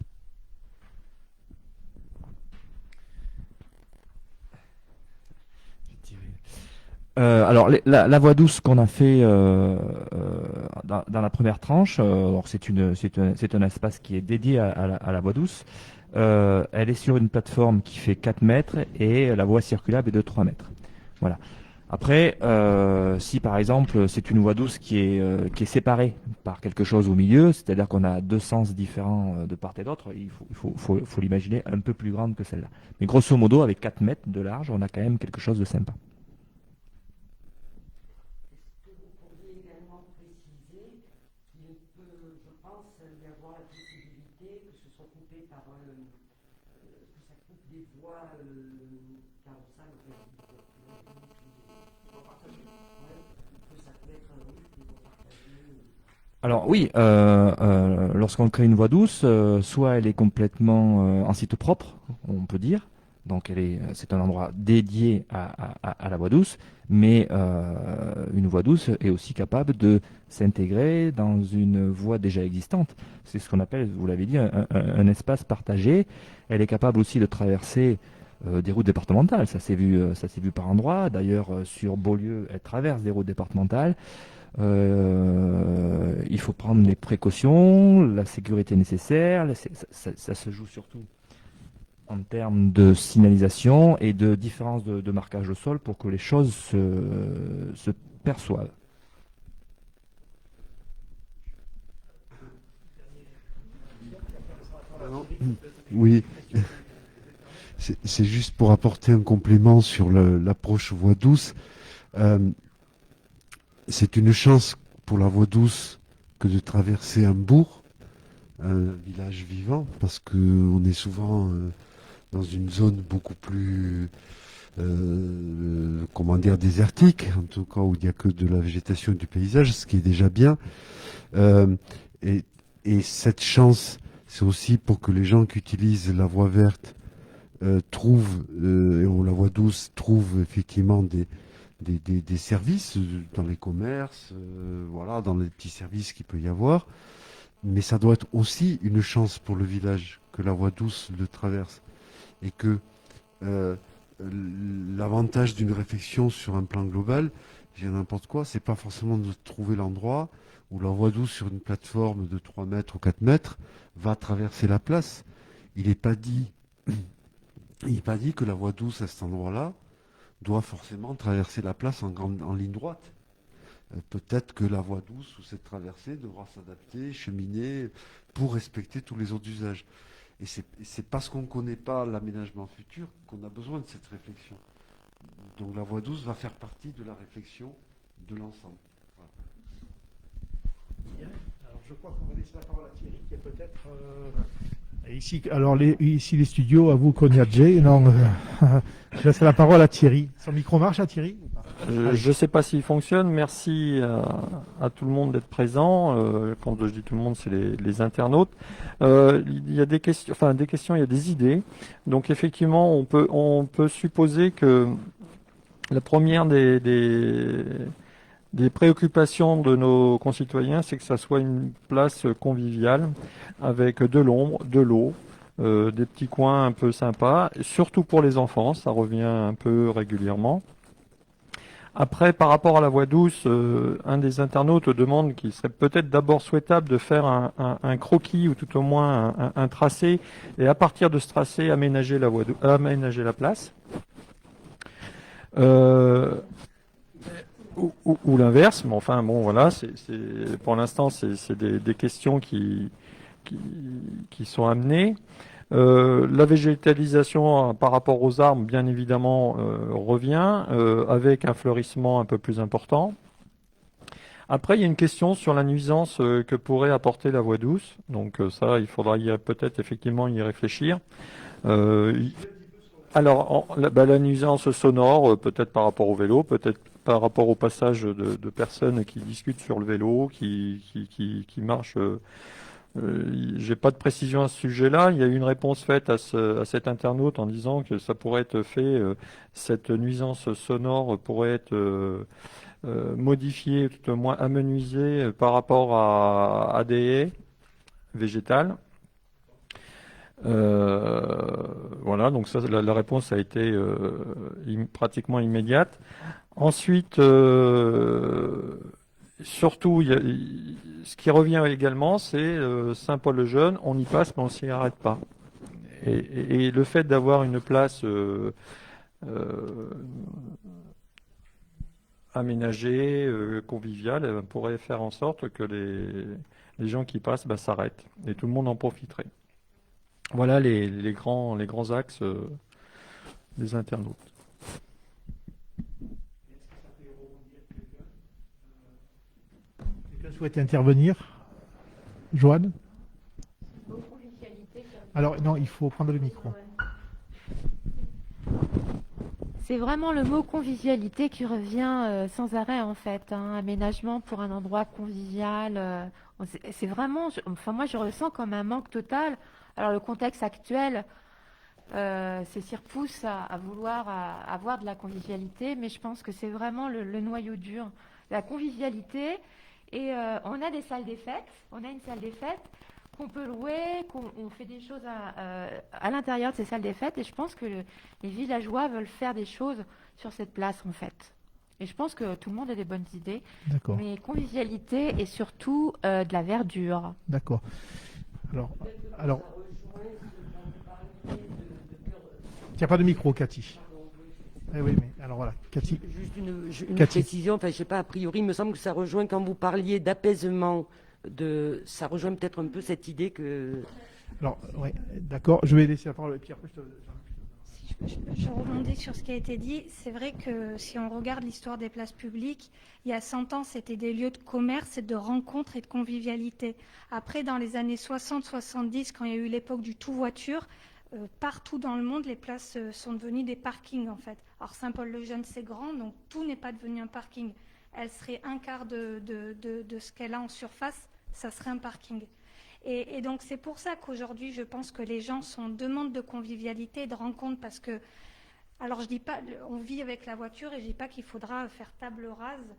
Alors, la voie douce qu'on a fait dans la première tranche, alors c'est un espace qui est dédié à la voie douce. Elle est sur une plateforme qui fait 4 mètres et la voie circulable est de 3 mètres. Voilà. Après, si par exemple c'est une voie douce qui est séparée par quelque chose au milieu, c'est-à-dire qu'on a deux sens différents de part et d'autre, il faut l'imaginer un peu plus grande que celle-là. Mais grosso modo, avec 4 mètres de large, on a quand même quelque chose de sympa. Est-ce que vous pourriez également préciser y avoir la possibilité que ce soit coupé par que ça coupe des voies carrossables, que ça peut être des voies partagées. Alors oui, lorsqu'on crée une voie douce, soit elle est complètement en site propre, on peut dire, donc c'est un endroit dédié à la voie douce, mais une voie douce est aussi capable de s'intégrer dans une voie déjà existante. C'est ce qu'on appelle, vous l'avez dit, un espace partagé. Elle est capable aussi de traverser des routes départementales. Ça s'est vu par endroits. D'ailleurs, sur Beaulieu, elle traverse des routes départementales. Il faut prendre les précautions, la sécurité nécessaire. Ça se joue surtout en termes de signalisation et de différence de marquage au sol pour que les choses se perçoivent. Oui, c'est juste pour apporter un complément sur l'approche voie douce. C'est une chance pour la voie douce que de traverser un bourg, un village vivant, parce qu'on est souvent dans une zone beaucoup plus, comment dire, désertique, en tout cas où il n'y a que de la végétation et du paysage, ce qui est déjà bien. Et cette chance, c'est aussi pour que les gens qui utilisent la voie verte trouvent, ou la voie douce, trouvent effectivement des services dans les commerces, voilà, dans les petits services qu'il peut y avoir. Mais ça doit être aussi une chance pour le village que la voie douce le traverse. Et que l'avantage d'une réflexion sur un plan global, j'ai n'importe quoi, c'est pas forcément de trouver l'endroit où la voie douce sur une plateforme de 3 mètres ou 4 mètres va traverser la place. Il n'est pas dit que la voie douce à cet endroit-là doit forcément traverser la place en ligne droite. Peut-être que la voie douce ou cette traversée devra s'adapter, cheminer pour respecter tous les autres usages. Et c'est parce qu'on ne connaît pas l'aménagement futur qu'on a besoin de cette réflexion. Donc la voie douce va faire partie de la réflexion de l'ensemble. Voilà. Bien. Alors je crois qu'on va laisser la parole à Thierry qui est peut-être... Ici, alors ici les studios, à vous Cognacé. Non, je laisse la parole à Thierry. Son micro marche à Thierry ou pas? Je ne sais pas s'il fonctionne. Merci à tout le monde d'être présent. Quand je dis tout le monde, c'est les internautes. Il y a des questions, il y a des idées. Donc effectivement, on peut supposer que la première des préoccupations de nos concitoyens, c'est que ça soit une place conviviale avec de l'ombre, de l'eau, des petits coins un peu sympas, surtout pour les enfants, ça revient un peu régulièrement. Après, par rapport à la voie douce, un des internautes demande qu'il serait peut-être d'abord souhaitable de faire un croquis ou tout au moins un tracé, et à partir de ce tracé, aménager la place. Ou l'inverse, mais enfin bon voilà, pour l'instant c'est des questions qui sont amenées. La végétalisation par rapport aux arbres, bien évidemment, revient avec un fleurissement un peu plus important. Après, il y a une question sur la nuisance que pourrait apporter la voie douce. Donc ça, il faudra peut-être effectivement y réfléchir. Alors, la nuisance sonore, peut-être par rapport au vélo, peut-être par rapport au passage de personnes qui discutent sur le vélo, qui marchent. J'ai pas de précision à ce sujet-là. Il y a eu une réponse faite à cet internaute en disant que ça pourrait être fait, cette nuisance sonore pourrait être modifiée, tout au moins amenuisée par rapport à des haies végétales. Voilà, donc ça, la réponse a été pratiquement immédiate. Ensuite, surtout, ce qui revient également, c'est Saint-Paul-le-Jeune, on y passe mais on s'y arrête pas. Et le fait d'avoir une place aménagée, conviviale, pourrait faire en sorte que les gens qui passent s'arrêtent et tout le monde en profiterait. Voilà les grands axes des internautes. Quelqu'un souhaite intervenir? Joanne? Alors, non, il faut prendre le micro. C'est vraiment le mot convivialité qui revient sans arrêt en fait, hein. Aménagement pour un endroit convivial. C'est vraiment, enfin moi je ressens comme un manque total. Alors le contexte actuel, c'est s'y repousse à vouloir avoir de la convivialité, mais je pense que c'est vraiment le noyau dur, la convivialité. Et on a des salles des fêtes, on a une salle des fêtes qu'on peut louer, qu'on fait des choses à l'intérieur de ces salles des fêtes. Et je pense que les villageois veulent faire des choses sur cette place, en fait. Et je pense que tout le monde a des bonnes idées. D'accord. Mais convivialité et surtout de la verdure. D'accord. Alors, il n'y a pas de micro, Cathy. Eh oui, mais alors voilà, Cathy. Juste une Cathy. précision, enfin, je sais pas, a priori, il me semble que ça rejoint, quand vous parliez d'apaisement, ça rejoint peut-être un peu cette idée que... Alors, oui, d'accord, je vais laisser la parole à Pierre. Je rebondis sur ce qui a été dit. C'est vrai que si on regarde l'histoire des places publiques, il y a 100 ans, c'était des lieux de commerce et de rencontres et de convivialité. Après, dans les années 60-70, quand il y a eu l'époque du tout-voiture, partout dans le monde, les places sont devenues des parkings, en fait. Alors, Saint-Paul-le-Jeune, c'est grand, donc tout n'est pas devenu un parking. Elle serait un quart de ce qu'elle a en surface, ça serait un parking. Et donc, c'est pour ça qu'aujourd'hui, je pense que les gens sont en demande de convivialité et de rencontre, parce que, alors je dis pas, on vit avec la voiture et je dis pas qu'il faudra faire table rase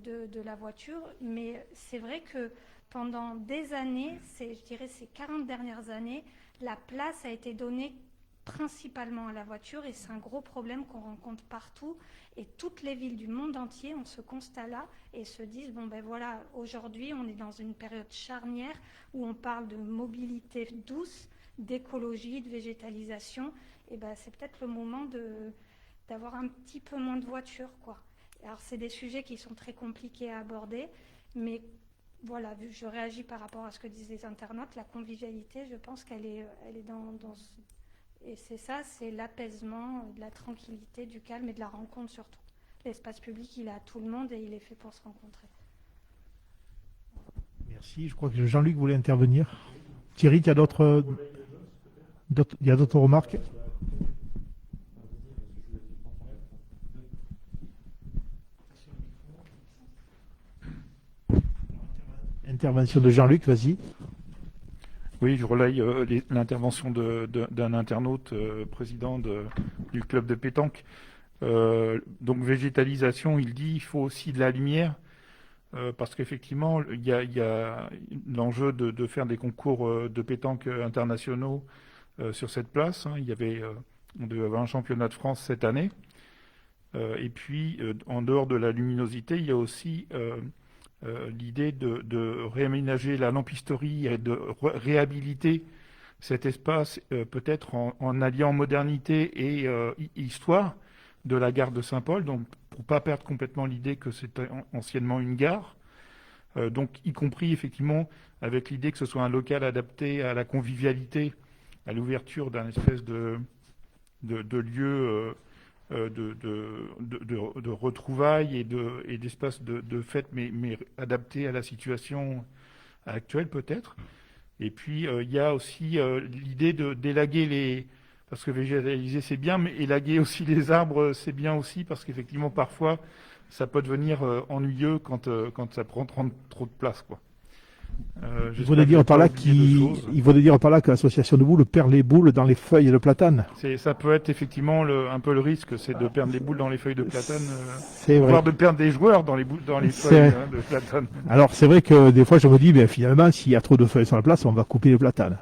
de la voiture, mais c'est vrai que pendant des années, je dirais ces 40 dernières années, la place a été donnée principalement à la voiture et c'est un gros problème qu'on rencontre partout. Et toutes les villes du monde entier ont ce constat-là et se disent, bon ben voilà, aujourd'hui on est dans une période charnière où on parle de mobilité douce, d'écologie, de végétalisation. Et ben c'est peut-être le moment d'avoir un petit peu moins de voitures, quoi. Alors c'est des sujets qui sont très compliqués à aborder, mais voilà, je réagis par rapport à ce que disent les internautes. La convivialité, je pense qu'elle est dans et c'est ça, c'est l'apaisement, de la tranquillité, du calme et de la rencontre surtout. L'espace public, il est à tout le monde et il est fait pour se rencontrer. Merci. Je crois que Jean-Luc voulait intervenir. Thierry, il y a d'autres remarques? Intervention de Jean-Luc, vas-y. Oui, je relaye l'intervention d'un internaute, président du club de pétanque. Donc végétalisation, il dit il faut aussi de la lumière, parce qu'effectivement, il y a l'enjeu de faire des concours de pétanque internationaux sur cette place. Hein. On devait avoir un championnat de France cette année. Et puis, en dehors de la luminosité, il y a aussi... l'idée de réaménager la lampisterie et de réhabiliter cet espace, peut-être en alliant modernité et histoire de la gare de Saint-Paul, donc pour pas perdre complètement l'idée que c'était anciennement une gare, donc y compris effectivement avec l'idée que ce soit un local adapté à la convivialité, à l'ouverture d'un espèce de lieu de retrouvailles et d'espaces de fête, mais adaptés à la situation actuelle peut-être. Et puis il y a aussi l'idée d'élaguer parce que végétaliser c'est bien, mais élaguer aussi les arbres c'est bien aussi, parce qu'effectivement parfois ça peut devenir ennuyeux quand ça prend trop de place, quoi. Il voulait dire par là que l'association de boules perd les boules dans les feuilles de platane. Ça peut être effectivement un peu le risque, c'est de perdre les boules dans les feuilles de platane, c'est vrai. voire de perdre des joueurs dans les feuilles de platane. Alors c'est vrai que des fois je me dis, finalement s'il y a trop de feuilles sur la place, on va couper les platanes.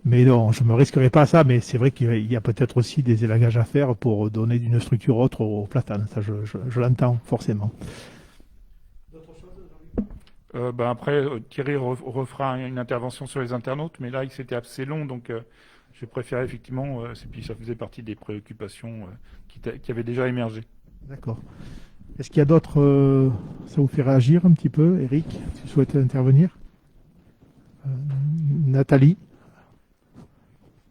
Mais non, je me risquerai pas à ça, mais c'est vrai qu'il y a peut-être aussi des élagages à faire pour donner une structure autre aux platanes. Ça, je l'entends forcément. Après, Thierry refera une intervention sur les internautes, mais là, c'était assez long, donc j'ai préféré effectivement, et puis ça faisait partie des préoccupations qui avaient déjà émergé. D'accord. Est-ce qu'il y a d'autres... ça vous fait réagir un petit peu, Eric, si vous souhaitez intervenir? Nathalie?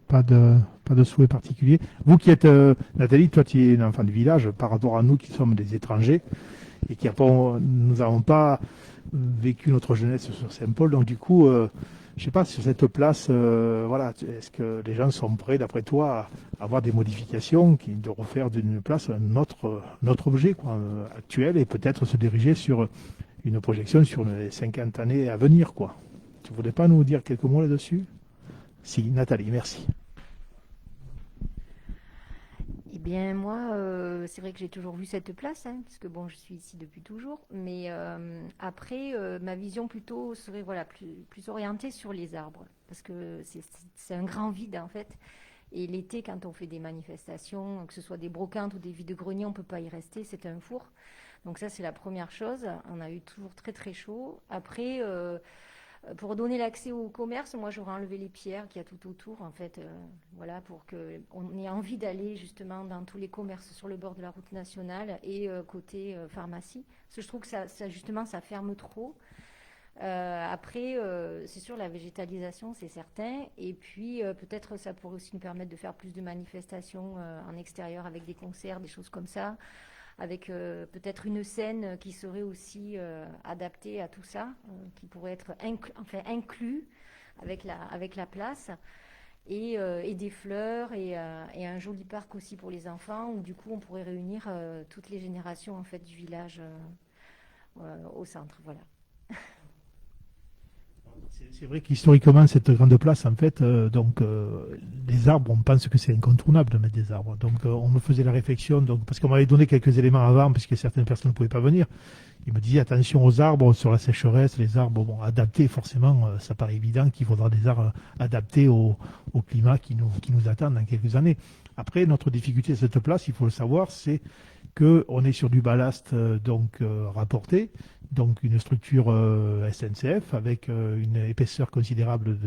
Pas de souhait particulier. Vous qui êtes... Nathalie, toi, tu es une enfant du village, par rapport à nous qui sommes des étrangers, et nous n'avons pas vécu notre jeunesse sur Saint-Paul, donc du coup, je sais pas, sur cette place, voilà, est-ce que les gens sont prêts, d'après toi, à avoir des modifications, de refaire d'une place notre objet quoi, actuel et peut-être se diriger sur une projection sur les 50 années à venir, quoi. Tu voulais pas nous dire quelques mots là-dessus? Si, Nathalie, merci. Eh bien, moi, c'est vrai que j'ai toujours vu cette place, hein, parce que bon, je suis ici depuis toujours. Mais après, ma vision plutôt serait voilà, plus orientée sur les arbres, parce que c'est un grand vide en fait. Et l'été, quand on fait des manifestations, que ce soit des brocantes ou des vides-greniers, on ne peut pas y rester, c'est un four. Donc ça, c'est la première chose. On a eu toujours très très chaud. Après, pour donner l'accès au commerce, moi j'aurais enlevé les pierres qu'il y a tout autour, en fait, voilà, pour qu'on ait envie d'aller justement dans tous les commerces sur le bord de la route nationale et côté pharmacie. Parce que je trouve que ça justement, ça ferme trop. Après, c'est sûr, la végétalisation, c'est certain. Et puis, peut-être ça pourrait aussi nous permettre de faire plus de manifestations en extérieur avec des concerts, des choses comme ça, avec peut-être une scène qui serait aussi adaptée à tout ça, qui pourrait être inclus avec la place, et des fleurs, et un joli parc aussi pour les enfants, où du coup, on pourrait réunir toutes les générations en fait, du village au centre. Voilà. C'est vrai qu'historiquement, cette grande place, en fait, les arbres, on pense que c'est incontournable de mettre des arbres. Donc, on me faisait la réflexion, parce qu'on m'avait donné quelques éléments avant, parce que certaines personnes ne pouvaient pas venir. Il me disait attention aux arbres sur la sécheresse, les arbres, bon, adaptés, forcément, ça paraît évident qu'il faudra des arbres adaptés au climat qui nous attend dans quelques années. Après, notre difficulté à cette place, il faut le savoir, c'est qu'on est sur du ballast rapporté, donc une structure SNCF avec une épaisseur considérable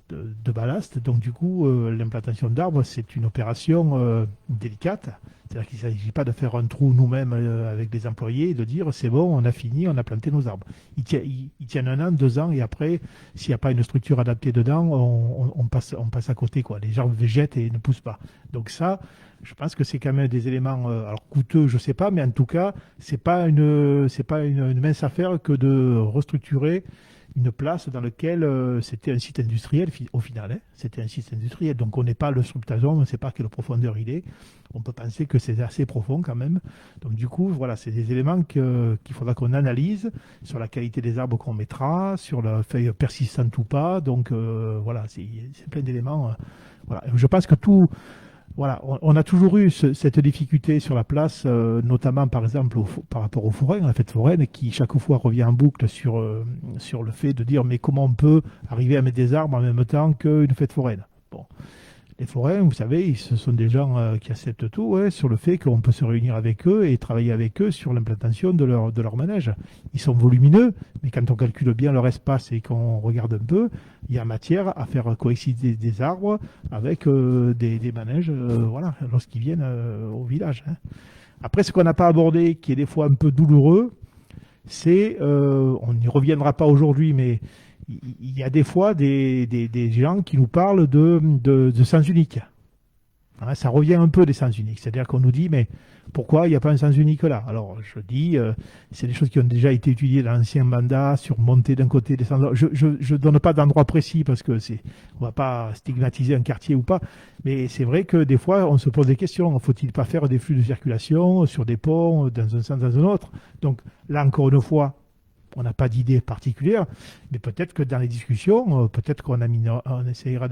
de ballast. Donc du coup, l'implantation d'arbres, c'est une opération délicate. C'est-à-dire qu'il ne s'agit pas de faire un trou nous-mêmes avec des employés et de dire c'est bon, on a fini, on a planté nos arbres. Ils tiennent 1 an, 2 ans et après, s'il n'y a pas une structure adaptée dedans, on passe à côté, quoi. Les arbres végètent et ne poussent pas. Donc ça, je pense que c'est quand même des éléments alors coûteux, je ne sais pas, mais en tout cas, c'est pas une mince affaire que de restructurer une place dans laquelle c'était un site industriel au final. Hein, c'était un site industriel, donc on n'est pas le subtason, on ne sait pas quelle profondeur il est. On peut penser que c'est assez profond quand même. Donc du coup, voilà, c'est des éléments qu'il faudra qu'on analyse sur la qualité des arbres qu'on mettra, sur la feuille persistante ou pas. Donc voilà, c'est plein d'éléments. Voilà. Je pense que tout... Voilà, on a toujours eu cette difficulté sur la place, notamment par exemple par rapport aux foraines, la fête foraine, qui chaque fois revient en boucle sur le fait de dire mais comment on peut arriver à mettre des arbres en même temps qu'une fête foraine. Bon, les forains, vous savez, ce sont des gens qui acceptent tout, ouais, sur le fait qu'on peut se réunir avec eux et travailler avec eux sur l'implantation de leur manège. Ils sont volumineux, mais quand on calcule bien leur espace et qu'on regarde un peu, il y a matière à faire coïncider des arbres avec des manèges, voilà, lorsqu'ils viennent au village. Hein. Après, ce qu'on n'a pas abordé, qui est des fois un peu douloureux, c'est, on n'y reviendra pas aujourd'hui, mais il y a des fois des gens qui nous parlent de sens unique. Hein, ça revient un peu des sens uniques. C'est-à-dire qu'on nous dit, mais pourquoi il n'y a pas un sens unique là? Alors, je dis, c'est des choses qui ont déjà été étudiées dans l'ancien mandat, sur monter d'un côté, descendre. Je ne donne pas d'endroit précis parce que on ne va pas stigmatiser un quartier ou pas. Mais c'est vrai que des fois, on se pose des questions. Faut-il pas faire des flux de circulation sur des ponts, dans un sens, dans un autre? Donc, là, encore une fois, on n'a pas d'idée particulière, mais peut-être que dans les discussions, peut-être qu'on essaiera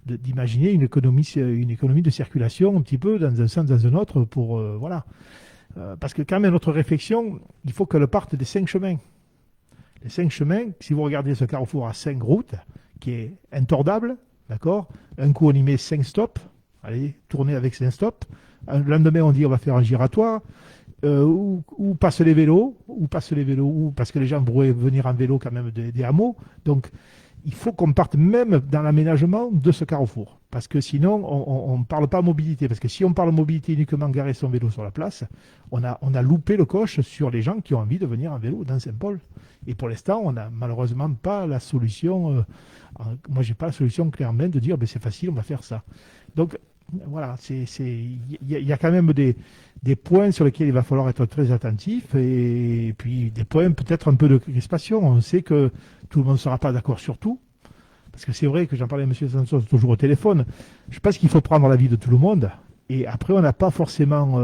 d'imaginer une économie de circulation un petit peu dans un sens, dans un autre, pour voilà. Parce que quand même, notre réflexion, il faut qu'elle parte des 5 chemins. Les 5 chemins, si vous regardez ce carrefour à 5 routes, qui est intordable, d'accord? Un coup, on y met 5 stops, allez, tourner avec 5 stops. Le lendemain, on dit on va faire un giratoire. Où passent les vélos, ou parce que les gens pourraient venir en vélo quand même des hameaux. Donc, il faut qu'on parte même dans l'aménagement de ce carrefour. Parce que sinon, on ne parle pas mobilité. Parce que si on parle mobilité uniquement garer son vélo sur la place, on a loupé le coche sur les gens qui ont envie de venir en vélo dans Saint-Paul. Et pour l'instant, on n'a malheureusement pas la solution. Moi, j'ai pas la solution clairement de dire, c'est facile, on va faire ça. Donc, voilà, il y a quand même des points sur lesquels il va falloir être très attentif et puis des points peut-être un peu de crispation. On sait que tout le monde ne sera pas d'accord sur tout. Parce que c'est vrai que j'en parlais à M. Sanson toujours au téléphone. Je pense qu'il faut prendre l'avis de tout le monde. Et après, on n'a pas forcément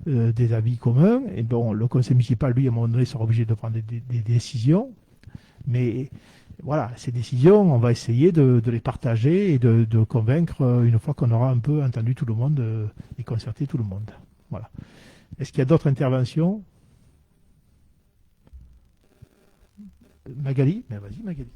des avis communs. Et bon, le conseil municipal, lui, à un moment donné, sera obligé de prendre des décisions. Mais voilà, ces décisions, on va essayer de les partager et de convaincre une fois qu'on aura un peu entendu tout le monde et concerté tout le monde. Voilà. Est-ce qu'il y a d'autres interventions? Magali? Ben vas-y, Magali.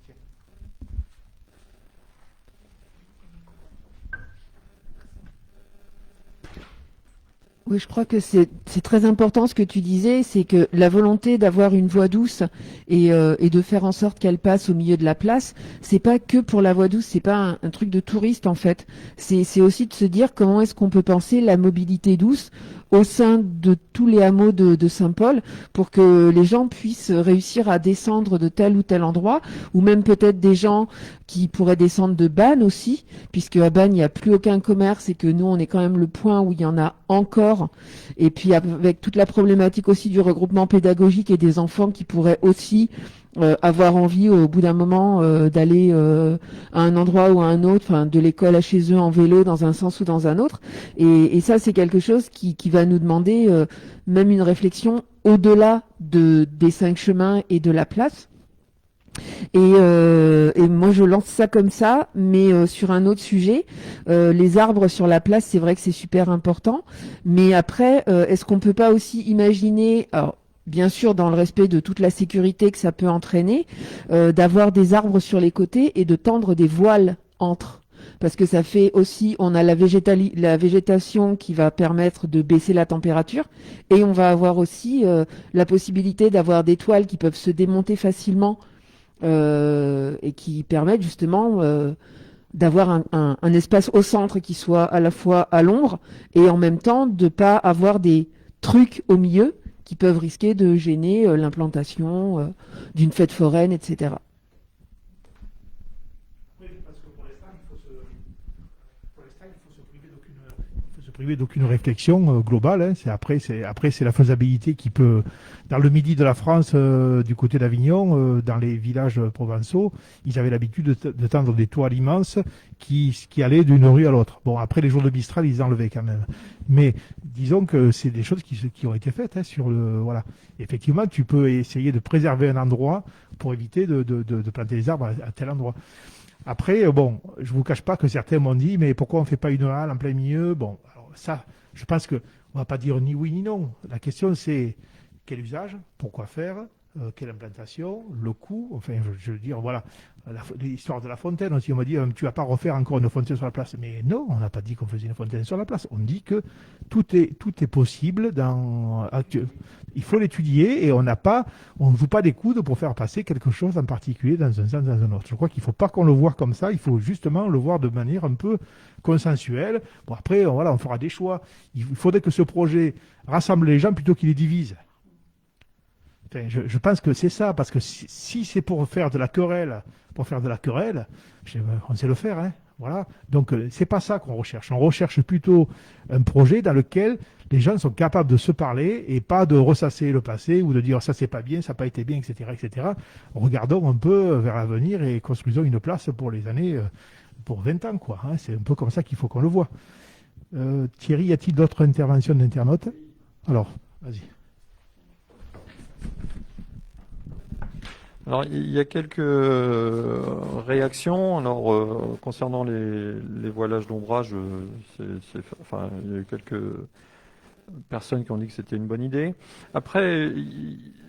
Oui, je crois que c'est très important ce que tu disais, c'est que la volonté d'avoir une voie douce et de faire en sorte qu'elle passe au milieu de la place, c'est pas que pour la voie douce, c'est pas un truc de touriste en fait. C'est aussi de se dire comment est-ce qu'on peut penser la mobilité douce au sein de tous les hameaux de Saint-Paul pour que les gens puissent réussir à descendre de tel ou tel endroit, ou même peut-être des gens qui pourraient descendre de Bannes aussi, puisque à Bannes il n'y a plus aucun commerce et que nous on est quand même le point où il y en a encore. Et puis avec toute la problématique aussi du regroupement pédagogique et des enfants qui pourraient aussi avoir envie au bout d'un moment d'aller à un endroit ou à un autre, enfin de l'école à chez eux en vélo dans un sens ou dans un autre. Et ça c'est quelque chose qui va nous demander même une réflexion au-delà des 5 chemins et de la place. Et moi je lance ça comme ça, mais sur un autre sujet, les arbres sur la place, c'est vrai que c'est super important, mais après, est-ce qu'on peut pas aussi imaginer, alors bien sûr dans le respect de toute la sécurité que ça peut entraîner, d'avoir des arbres sur les côtés et de tendre des voiles entre, parce que ça fait aussi, on a la végétation qui va permettre de baisser la température, et on va avoir aussi la possibilité d'avoir des toiles qui peuvent se démonter facilement et qui permettent justement d'avoir un espace au centre qui soit à la fois à l'ombre et en même temps de pas avoir des trucs au milieu qui peuvent risquer de gêner l'implantation d'une fête foraine, etc. Oui, parce que pour l'instant, il faut se priver d'aucune réflexion globale. Hein. Après, c'est la faisabilité qui peut, dans le midi de la France, du côté d'Avignon, dans les villages provençaux, ils avaient l'habitude de tendre des toiles immenses qui allaient d'une rue à l'autre. Bon, après les jours de Mistral, ils enlevaient quand même. Mais disons que c'est des choses qui ont été faites sur le voilà. Effectivement, tu peux essayer de préserver un endroit pour éviter de planter les arbres à tel endroit. Après, bon, je vous cache pas que certains m'ont dit, mais pourquoi on fait pas une halle en plein milieu? Bon, alors ça, je pense que on va pas dire ni oui ni non. La question c'est quel usage, pourquoi faire, quelle implantation, le coût. Enfin, je veux dire, voilà, l'histoire de la fontaine aussi. On m'a dit, tu vas pas refaire encore une fontaine sur la place. Mais non, on n'a pas dit qu'on faisait une fontaine sur la place. On dit que tout est possible il faut l'étudier et on ne joue pas des coudes pour faire passer quelque chose en particulier dans un sens, dans un autre. Je crois qu'il ne faut pas qu'on le voit comme ça. Il faut justement le voir de manière un peu consensuelle. Bon, après, voilà, on fera des choix. Il faudrait que ce projet rassemble les gens plutôt qu'il les divise. Enfin, je pense que c'est ça, parce que si c'est pour faire de la querelle, on sait le faire, hein, voilà. Donc c'est pas ça qu'on recherche. On recherche plutôt un projet dans lequel les gens sont capables de se parler et pas de ressasser le passé ou de dire ça c'est pas bien, ça n'a pas été bien, etc., etc. Regardons un peu vers l'avenir et construisons une place pour les années, pour 20 ans, quoi. Hein. C'est un peu comme ça qu'il faut qu'on le voit. Thierry, y a-t-il d'autres interventions d'internautes? Alors, vas-y. Alors, il y a quelques réactions. Alors, concernant les voilages d'ombrage, enfin, il y a eu quelques personnes qui ont dit que c'était une bonne idée. Après,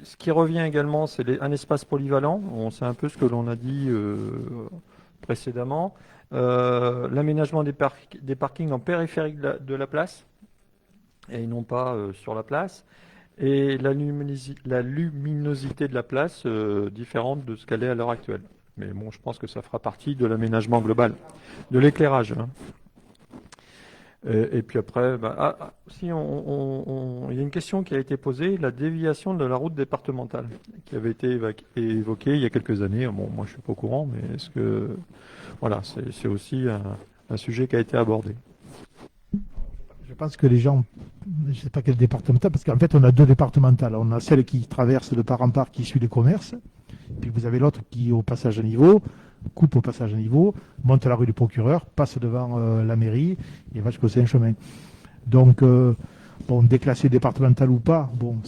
ce qui revient également, c'est un espace polyvalent. C'est un peu ce que l'on a dit précédemment. L'aménagement des parkings en périphérie de la place et non pas sur la place. Et la luminosité de la place différente de ce qu'elle est à l'heure actuelle. Mais bon, je pense que ça fera partie de l'aménagement global, de l'éclairage. Hein. Et puis après, si il y a une question qui a été posée, la déviation de la route départementale, qui avait été évoquée il y a quelques années. Bon, moi je suis pas au courant, mais est-ce que voilà, c'est aussi un sujet qui a été abordé. Je pense que les gens, je ne sais pas quel départemental, parce qu'en fait on a 2 départementales. On a celle qui traverse de part en part, qui suit les commerces, puis vous avez l'autre qui est au passage à niveau. coupe au passage à niveau, monte à la rue du Procureur, passe devant la mairie et va jusqu'au Saint-Chemin. Donc, bon, déclassé départemental ou pas, bon,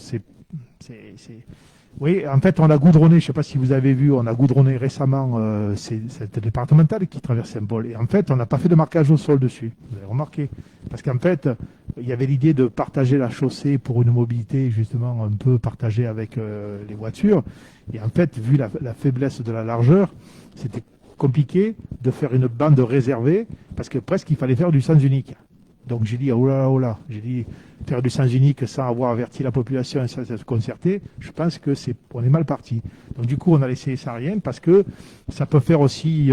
oui, en fait, on a goudronné, je ne sais pas si vous avez vu, on a goudronné récemment cette départementale qui traverse Saint-Paul. Et en fait, on n'a pas fait de marquage au sol dessus. Vous avez remarqué. Parce qu'en fait, il y avait l'idée de partager la chaussée pour une mobilité justement un peu partagée avec les voitures. Et en fait, vu la faiblesse de la largeur, c'était compliqué de faire une bande réservée parce que presque il fallait faire du sens unique. Donc j'ai dit, oh là, j'ai dit, faire du sens unique sans avoir averti la population et sans se concerter, je pense que on est mal parti. Donc du coup, on a laissé ça rien parce que ça peut faire aussi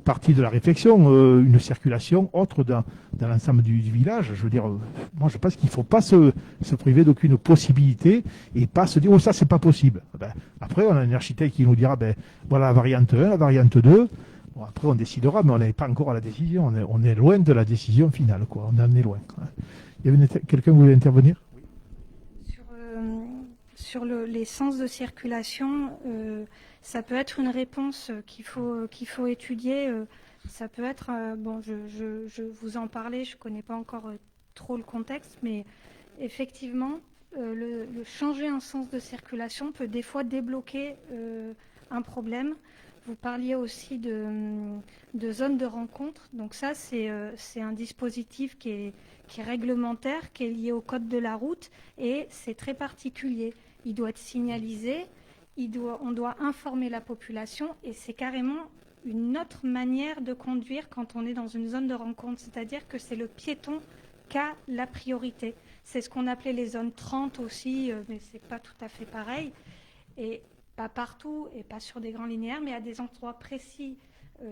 partie de la réflexion, une circulation autre dans l'ensemble du village. Je veux dire, moi je pense qu'il ne faut pas se priver d'aucune possibilité et pas se dire, oh ça c'est pas possible. Ben, après, on a un architecte qui nous dira, ben voilà la variante 1, la variante 2. Bon, après, on décidera, mais on n'est pas encore à la décision. On est loin de la décision finale, quoi. On en est loin. Il y avait quelqu'un qui voulait intervenir? Sur les sens de circulation, ça peut être une réponse qu'il faut étudier. Ça peut être, bon, je vous en parlais, je ne connais pas encore trop le contexte, mais effectivement, le changer un sens de circulation peut des fois débloquer un problème. Vous parliez aussi de zones de rencontre. Donc ça, c'est un dispositif qui est réglementaire, qui est lié au code de la route et c'est très particulier. Il doit être signalisé, on doit informer la population et c'est carrément une autre manière de conduire quand on est dans une zone de rencontre. C'est-à-dire que c'est le piéton qui a la priorité. C'est ce qu'on appelait les zones 30 aussi, mais c'est pas tout à fait pareil. Et pas partout et pas sur des grands linéaires, mais à des endroits précis.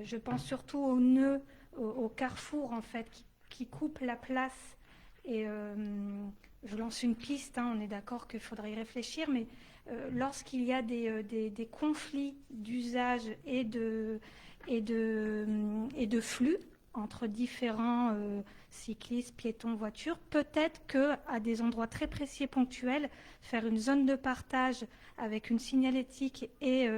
Je pense surtout aux nœuds, au carrefour en fait, qui coupent la place. Et je lance une piste, hein, on est d'accord qu'il faudrait y réfléchir, mais lorsqu'il y a des conflits d'usage et de flux entre différents cyclistes, piétons, voitures, peut-être qu'à des endroits très précis et ponctuels, faire une zone de partage avec une signalétique et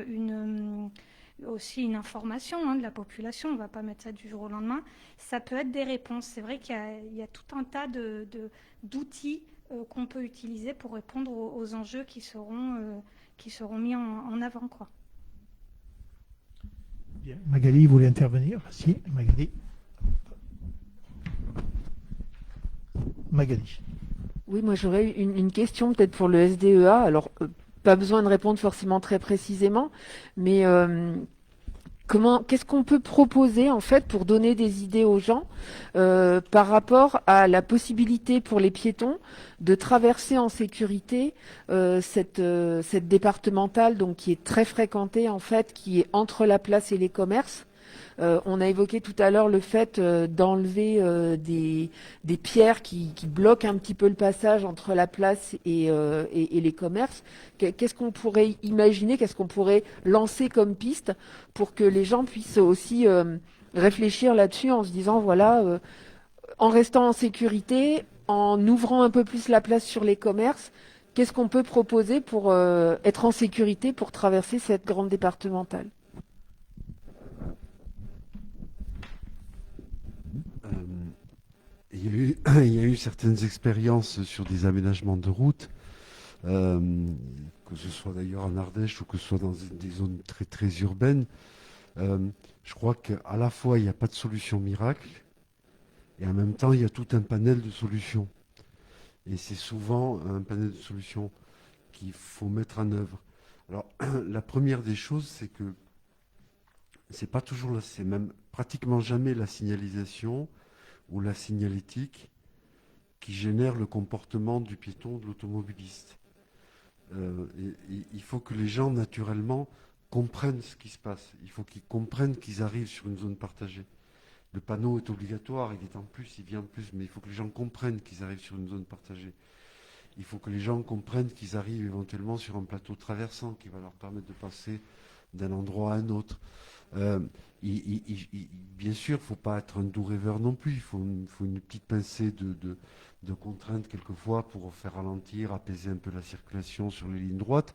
aussi une information de la population, on ne va pas mettre ça du jour au lendemain, ça peut être des réponses. C'est vrai qu'il y a tout un tas d'outils qu'on peut utiliser pour répondre aux enjeux qui seront mis en avant, quoi. Bien. Magali voulait intervenir. Si, Magali. Magali. Oui, moi j'aurais une question peut-être pour le SDEA. Alors, pas besoin de répondre forcément très précisément, mais qu'est-ce qu'on peut proposer en fait pour donner des idées aux gens par rapport à la possibilité pour les piétons de traverser en sécurité cette départementale donc qui est très fréquentée en fait, qui est entre la place et les commerces. On a évoqué tout à l'heure le fait d'enlever des pierres qui bloquent un petit peu le passage entre la place et les commerces. Qu'est-ce qu'on pourrait imaginer, qu'est-ce qu'on pourrait lancer comme piste pour que les gens puissent aussi réfléchir là-dessus en se disant, voilà, en restant en sécurité, en ouvrant un peu plus la place sur les commerces, qu'est-ce qu'on peut proposer pour être en sécurité pour traverser cette grande départementale ? Il y a eu certaines expériences sur des aménagements de routes, que ce soit d'ailleurs en Ardèche ou que ce soit dans des zones très, très urbaines. Je crois qu'à la fois, il n'y a pas de solution miracle et en même temps, il y a tout un panel de solutions. Et c'est souvent un panel de solutions qu'il faut mettre en œuvre. Alors, la première des choses, c'est que c'est pas toujours là, c'est même pratiquement jamais la signalisation ou la signalétique qui génère le comportement du piéton ou de l'automobiliste. Il faut que les gens, naturellement, comprennent ce qui se passe. Il faut qu'ils comprennent qu'ils arrivent sur une zone partagée. Le panneau est obligatoire, il est en plus, il vient en plus, mais il faut que les gens comprennent qu'ils arrivent sur une zone partagée. Il faut que les gens comprennent qu'ils arrivent éventuellement sur un plateau traversant qui va leur permettre de passer d'un endroit à un autre. Bien sûr, il ne faut pas être un doux rêveur non plus. Il faut une petite pincée de contraintes quelquefois pour faire ralentir, apaiser un peu la circulation sur les lignes droites.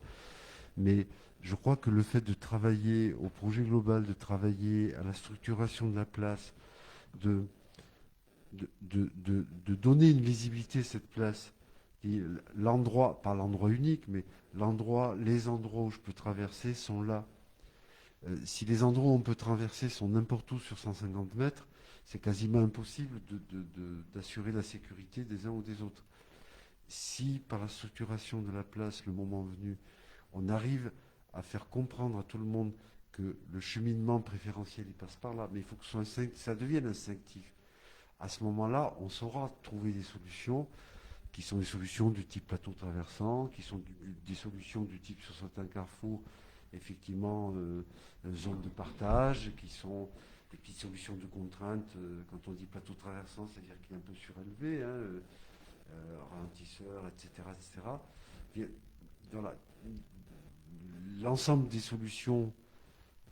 Mais je crois que le fait de travailler au projet global, de travailler à la structuration de la place, de donner une visibilité à cette place, l'endroit, pas l'endroit unique, mais les endroits où je peux traverser sont là. Si les endroits où on peut traverser sont n'importe où sur 150 mètres, c'est quasiment impossible d'assurer la sécurité des uns ou des autres. Si par la structuration de la place, le moment venu, on arrive à faire comprendre à tout le monde que le cheminement préférentiel il passe par là, mais il faut que ça devienne instinctif. À ce moment-là, on saura trouver des solutions qui sont des solutions du type plateau traversant, qui sont des solutions du type sur certains carrefours, effectivement, zone de partage, qui sont des petites solutions de contrainte. Quand on dit plateau traversant, c'est-à-dire qu'il est un peu surélevé, ralentisseur, etc. etc. L'ensemble des solutions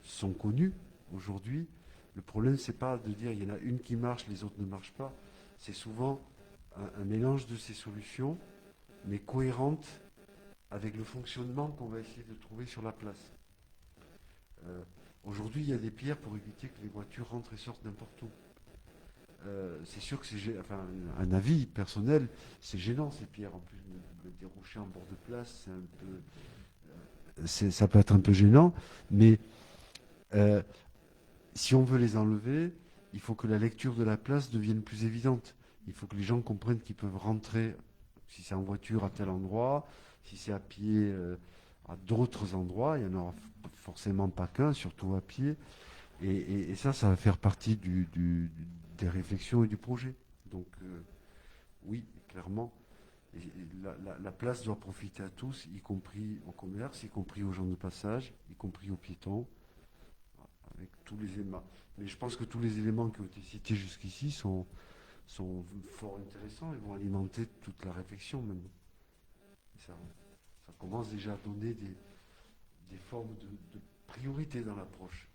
sont connues aujourd'hui. Le problème, c'est pas de dire il y en a une qui marche, les autres ne marchent pas. C'est souvent un mélange de ces solutions, mais cohérentes avec le fonctionnement qu'on va essayer de trouver sur la place. Aujourd'hui, il y a des pierres pour éviter que les voitures rentrent et sortent n'importe où. C'est sûr que un avis personnel, c'est gênant ces pierres. En plus, des rochers en bord de place, ça peut être un peu gênant, mais si on veut les enlever, il faut que la lecture de la place devienne plus évidente. Il faut que les gens comprennent qu'ils peuvent rentrer, si c'est en voiture, à tel endroit, si c'est à pied, à d'autres endroits. Il n'y en aura forcément pas qu'un, surtout à pied. Et ça va faire partie des réflexions et du projet. Donc, oui, clairement, la place doit profiter à tous, y compris au commerce, y compris aux gens de passage, y compris aux piétons, avec tous les éléments. Mais je pense que tous les éléments qui ont été cités jusqu'ici sont fort intéressants et vont alimenter toute la réflexion même. Ça commence déjà à donner des formes de priorité dans l'approche.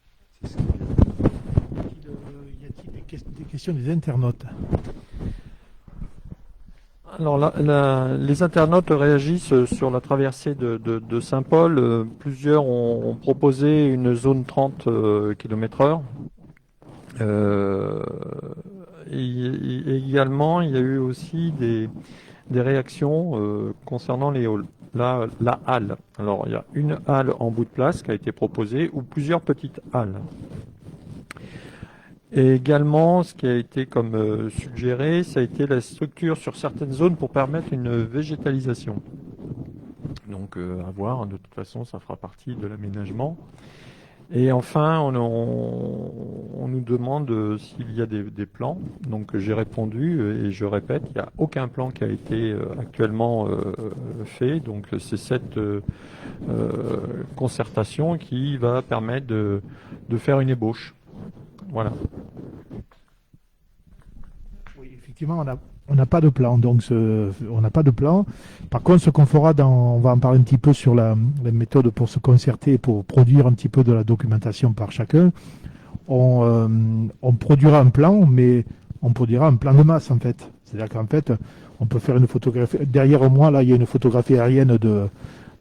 C'est ce y a-t-il des questions des internautes? Alors les internautes réagissent sur la traversée de Saint-Paul. Plusieurs ont proposé une zone 30 km/h. Et également, il y a eu aussi des réactions concernant les halls. La halle. Alors, il y a une halle en bout de place qui a été proposée ou plusieurs petites halles. Et également, ce qui a été comme suggéré, ça a été la structure sur certaines zones pour permettre une végétalisation. Donc, à voir, de toute façon, ça fera partie de l'aménagement. Et enfin, on nous demande s'il y a des plans. Donc j'ai répondu et je répète, il n'y a aucun plan qui a été actuellement fait. Donc c'est cette concertation qui va permettre de faire une ébauche. Voilà. Oui, effectivement, on n'a pas de plan, donc on n'a pas de plan. Par contre, ce qu'on fera, on va en parler un petit peu sur la méthode pour se concerter, pour produire un petit peu de la documentation par chacun. On produira un plan, mais on produira un plan de masse en fait. C'est-à-dire qu'en fait, on peut faire une photographie. Derrière moi, là, il y a une photographie aérienne de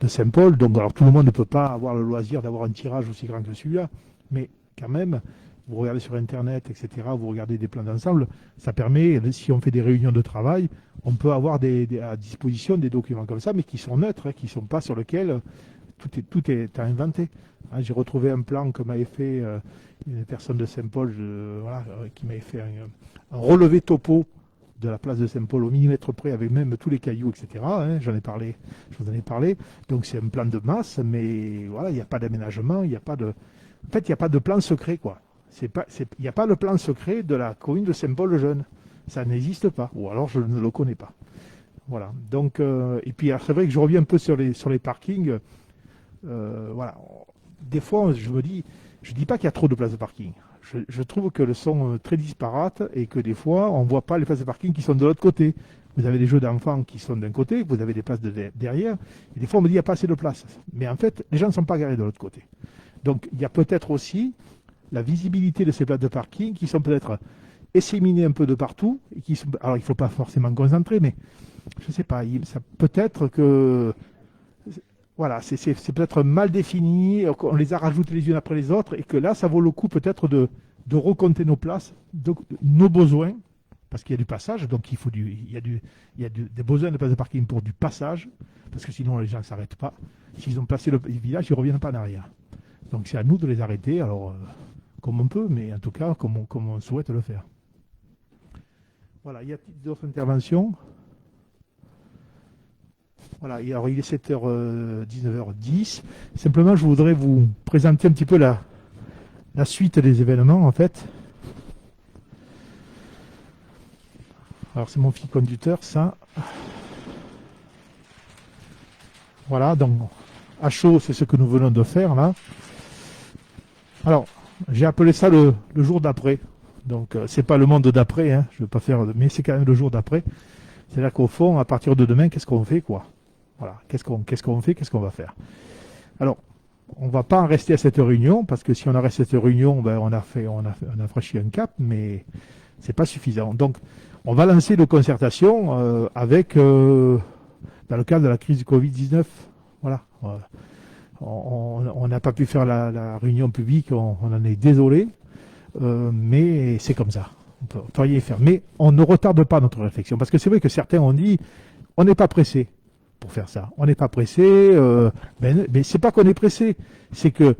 Saint-Paul. Donc, alors tout le monde ne peut pas avoir le loisir d'avoir un tirage aussi grand que celui-là, mais quand même. Vous regardez sur Internet, etc., vous regardez des plans d'ensemble, ça permet, si on fait des réunions de travail, on peut avoir à disposition des documents comme ça, mais qui sont neutres, qui ne sont pas sur lesquels tout est à inventer. J'ai retrouvé un plan que m'avait fait une personne de Saint-Paul, qui m'avait fait un relevé topo de la place de Saint-Paul au millimètre près, avec même tous les cailloux, etc. Je vous en ai parlé. Donc c'est un plan de masse, mais voilà, il n'y a pas d'aménagement, il n'y a pas de... En fait, il n'y a pas de plan secret, quoi. Il n'y a pas le plan secret de la commune de Saint-Paul-le-Jeune. Ça n'existe pas. Ou alors je ne le connais pas. Voilà. Donc, et puis c'est vrai que je reviens un peu sur les parkings. Voilà. Des fois, je dis pas qu'il y a trop de places de parking. Je trouve qu'elles sont très disparates et que des fois, on ne voit pas les places de parking qui sont de l'autre côté. Vous avez des jeux d'enfants qui sont d'un côté, vous avez des places derrière. Et des fois, on me dit qu'il n'y a pas assez de place. Mais en fait, les gens ne sont pas garés de l'autre côté. Donc, il y a peut-être aussi la visibilité de ces places de parking qui sont peut-être disséminées un peu de partout. Et alors, il ne faut pas forcément concentrer, mais je ne sais pas. Peut-être que Voilà, c'est peut-être mal défini, on les a rajoutés les unes après les autres, et que là, ça vaut le coup peut-être de recompter nos places, nos besoins, parce qu'il y a du passage, donc il y a des besoins de places de parking pour du passage, parce que sinon les gens ne s'arrêtent pas. S'ils ont placé le village, ils ne reviennent pas en arrière. Donc c'est à nous de les arrêter, alors comme on peut, mais en tout cas comme on souhaite le faire. Voilà, il y a d'autres interventions. Voilà, alors il est 19h10. Simplement, je voudrais vous présenter un petit peu la suite des événements, en fait. Alors, c'est mon fil conducteur, ça. Voilà, donc, à chaud, c'est ce que nous venons de faire, là. Alors, j'ai appelé ça le jour d'après. Donc, c'est pas le monde d'après, hein, je ne veux pas faire, mais c'est quand même le jour d'après. C'est-à-dire qu'au fond, à partir de demain, qu'est-ce qu'on fait, quoi? Voilà, qu'est-ce qu'on fait, qu'est-ce qu'on va faire? Alors, on ne va pas en rester à cette réunion, parce que si on arrête cette réunion, ben, on a franchi un cap, mais ce n'est pas suffisant. Donc, on va lancer nos concertations dans le cadre de la crise du Covid-19. Voilà. On n'a pas pu faire la réunion publique, on en est désolé, mais c'est comme ça. On peut rien y faire. Mais on ne retarde pas notre réflexion, parce que c'est vrai que certains ont dit, on n'est pas pressé pour faire ça. On n'est pas pressé, mais c'est pas qu'on est pressé, c'est que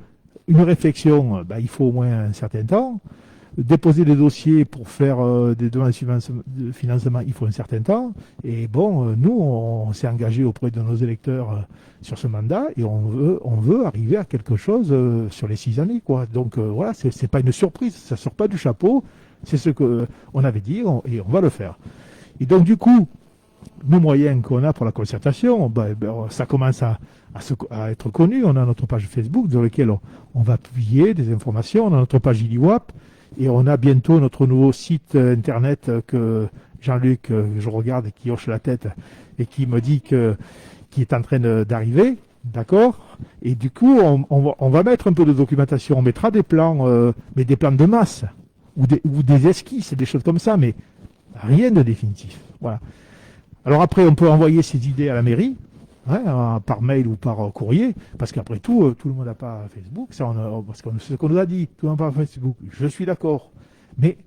une réflexion, il faut au moins un certain temps. Déposer des dossiers pour faire des demandes de financement, il faut un certain temps. Et bon, nous, on s'est engagé auprès de nos électeurs sur ce mandat et on veut arriver à quelque chose sur les 6 années, quoi. Donc voilà, c'est pas une surprise, ça sort pas du chapeau. C'est ce qu'on avait dit et on va le faire. Et donc du coup, nos moyens qu'on a pour la concertation, ça commence à être connu. On a notre page Facebook dans laquelle on va publier des informations. On a notre page ILIWAP et on a bientôt notre nouveau site internet que Jean-Luc, je regarde, qui hoche la tête et qui me dit qui est en train d'arriver. D'accord? Et du coup, on va mettre un peu de documentation. On mettra des plans, mais des plans de masse ou des esquisses, des choses comme ça, mais rien de définitif. Voilà. Alors après, on peut envoyer ces idées à la mairie, par mail ou par courrier, parce qu'après tout le monde n'a pas Facebook, parce que c'est ce qu'on nous a dit, tout le monde n'a pas Facebook. Je suis d'accord. Mais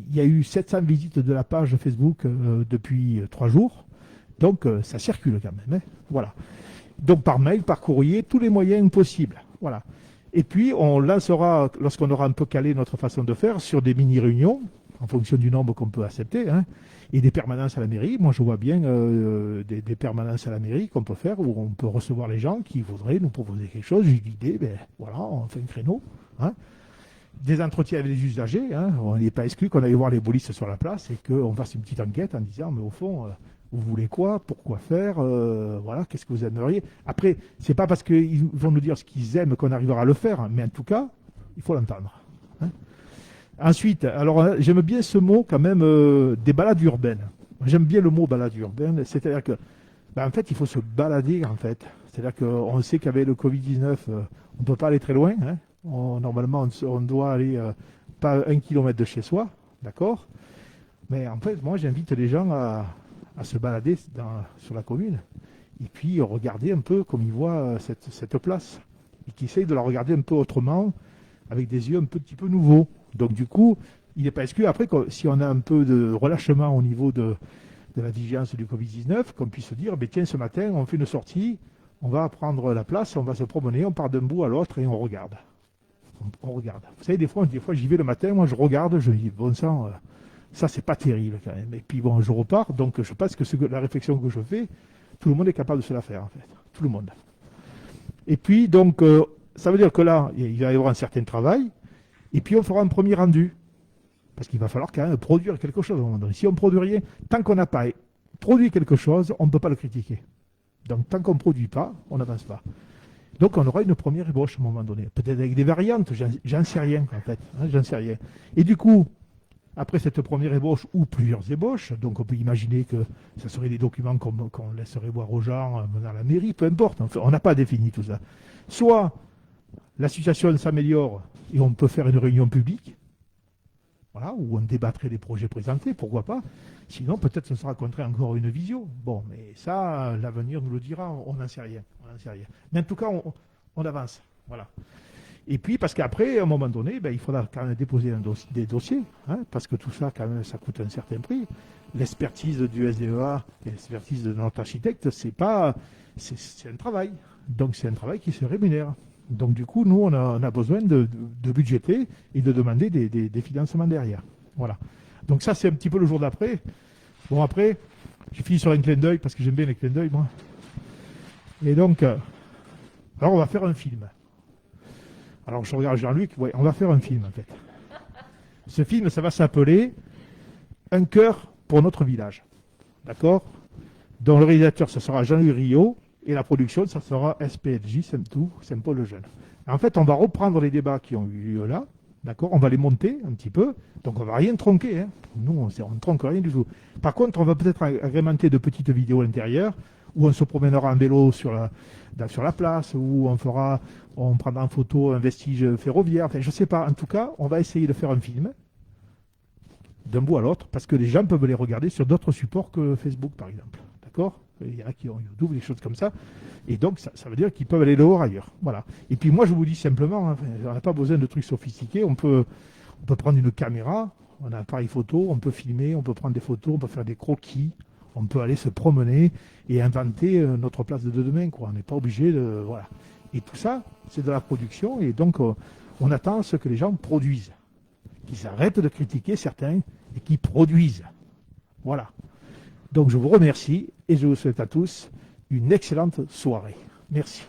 il y a eu 700 visites de la page Facebook depuis 3 jours, donc ça circule quand même. Voilà. Donc par mail, par courrier, tous les moyens possibles. Voilà. Et puis on lancera, lorsqu'on aura un peu calé notre façon de faire, sur des mini-réunions, en fonction du nombre qu'on peut accepter, et des permanences à la mairie. Moi, je vois bien des permanences à la mairie qu'on peut faire, où on peut recevoir les gens qui voudraient nous proposer quelque chose. J'ai une idée, voilà, on fait un créneau. Des entretiens avec les usagers. On n'est pas exclu qu'on aille voir les bolistes sur la place et qu'on fasse une petite enquête en disant, mais au fond, vous voulez quoi? Pourquoi faire? Voilà, qu'est-ce que vous aimeriez? Après, c'est pas parce qu'ils vont nous dire ce qu'ils aiment qu'on arrivera à le faire, mais en tout cas, il faut l'entendre. Ensuite, alors j'aime bien ce mot quand même des balades urbaines. J'aime bien le mot balade urbaine, c'est-à-dire que en fait il faut se balader en fait. C'est-à-dire qu'on sait qu'avec le Covid-19, on ne peut pas aller très loin. Normalement on doit aller pas 1 kilomètre de chez soi, d'accord? Mais en fait moi j'invite les gens à se balader sur la commune et puis regarder un peu comme ils voient cette place et qu'ils essayent de la regarder un peu autrement, avec des yeux un petit peu nouveaux. Donc du coup, il n'est pas exclu après, si on a un peu de relâchement au niveau de la vigilance du Covid-19, qu'on puisse se dire, tiens, ce matin, on fait une sortie, on va prendre la place, on va se promener, on part d'un bout à l'autre et on regarde. On regarde. Vous savez, des fois j'y vais le matin, moi je regarde, je dis, bon sang, ça c'est pas terrible quand même. Et puis bon, je repars, donc je pense que la réflexion que je fais, tout le monde est capable de se la faire en fait. Tout le monde. Et puis donc, ça veut dire que là, il va y avoir un certain travail. Et puis on fera un premier rendu. Parce qu'il va falloir quand même produire quelque chose à un moment donné. Si on ne produit rien, tant qu'on n'a pas produit quelque chose, on ne peut pas le critiquer. Donc tant qu'on ne produit pas, on n'avance pas. Donc on aura une première ébauche à un moment donné. Peut-être avec des variantes, j'en sais rien en fait. J'en sais rien. Et du coup, après cette première ébauche ou plusieurs ébauches, donc on peut imaginer que ça serait des documents qu'on laisserait voir aux gens dans la mairie, peu importe. Enfin, on n'a pas défini tout ça. Soit la situation s'améliore et on peut faire une réunion publique, Voilà, où on débattrait des projets présentés, pourquoi pas. Sinon, peut-être ce sera contraint encore une visio. Bon, mais ça, l'avenir nous le dira, on n'en sait rien. On n'en sait rien. Mais en tout cas, on avance. Voilà. Et puis, parce qu'après, à un moment donné, il faudra quand même déposer des dossiers, hein, parce que tout ça, quand même, ça coûte un certain prix. L'expertise du SDEA et l'expertise de notre architecte, c'est un travail. Donc, c'est un travail qui se rémunère. Donc, du coup, nous, on a besoin de budgéter et de demander des financements derrière. Voilà. Donc, ça, c'est un petit peu le jour d'après. Bon, après, j'ai fini sur un clin d'œil, parce que j'aime bien les clins d'œil, moi. Et donc, alors, on va faire un film. Alors, je regarde Jean-Luc, ouais, on va faire un film, en fait. Ce film, ça va s'appeler Un cœur pour notre village. D'accord? Dont le réalisateur, ce sera Jean-Louis Rio, et la production, ça sera SPLJ, Saint-Paul le Jeune. En fait, on va reprendre les débats qui ont eu lieu là, d'accord? On va les monter un petit peu, donc on va rien tronquer, hein. Nous, on ne tronque rien du tout. Par contre, on va peut-être agrémenter de petites vidéos à l'intérieur, où on se promènera en vélo sur la place, où on prendra en photo un vestige ferroviaire, enfin, je ne sais pas. En tout cas, on va essayer de faire un film, d'un bout à l'autre, parce que les gens peuvent les regarder sur d'autres supports que Facebook, par exemple. D'accord? Il y en a qui ont YouTube, des choses comme ça. Et donc, ça veut dire qu'ils peuvent aller le voir ailleurs. Voilà. Et puis moi, je vous dis simplement, hein, on n'a pas besoin de trucs sophistiqués. On peut prendre une caméra, on a un appareil photo, on peut filmer, on peut prendre des photos, on peut faire des croquis, on peut aller se promener et inventer notre place de demain, quoi. On n'est pas obligé de... Voilà. Et tout ça, c'est de la production. Et donc, on attend ce que les gens produisent. Qu'ils arrêtent de critiquer certains et qu'ils produisent. Voilà. Donc, je vous remercie et je vous souhaite à tous une excellente soirée. Merci.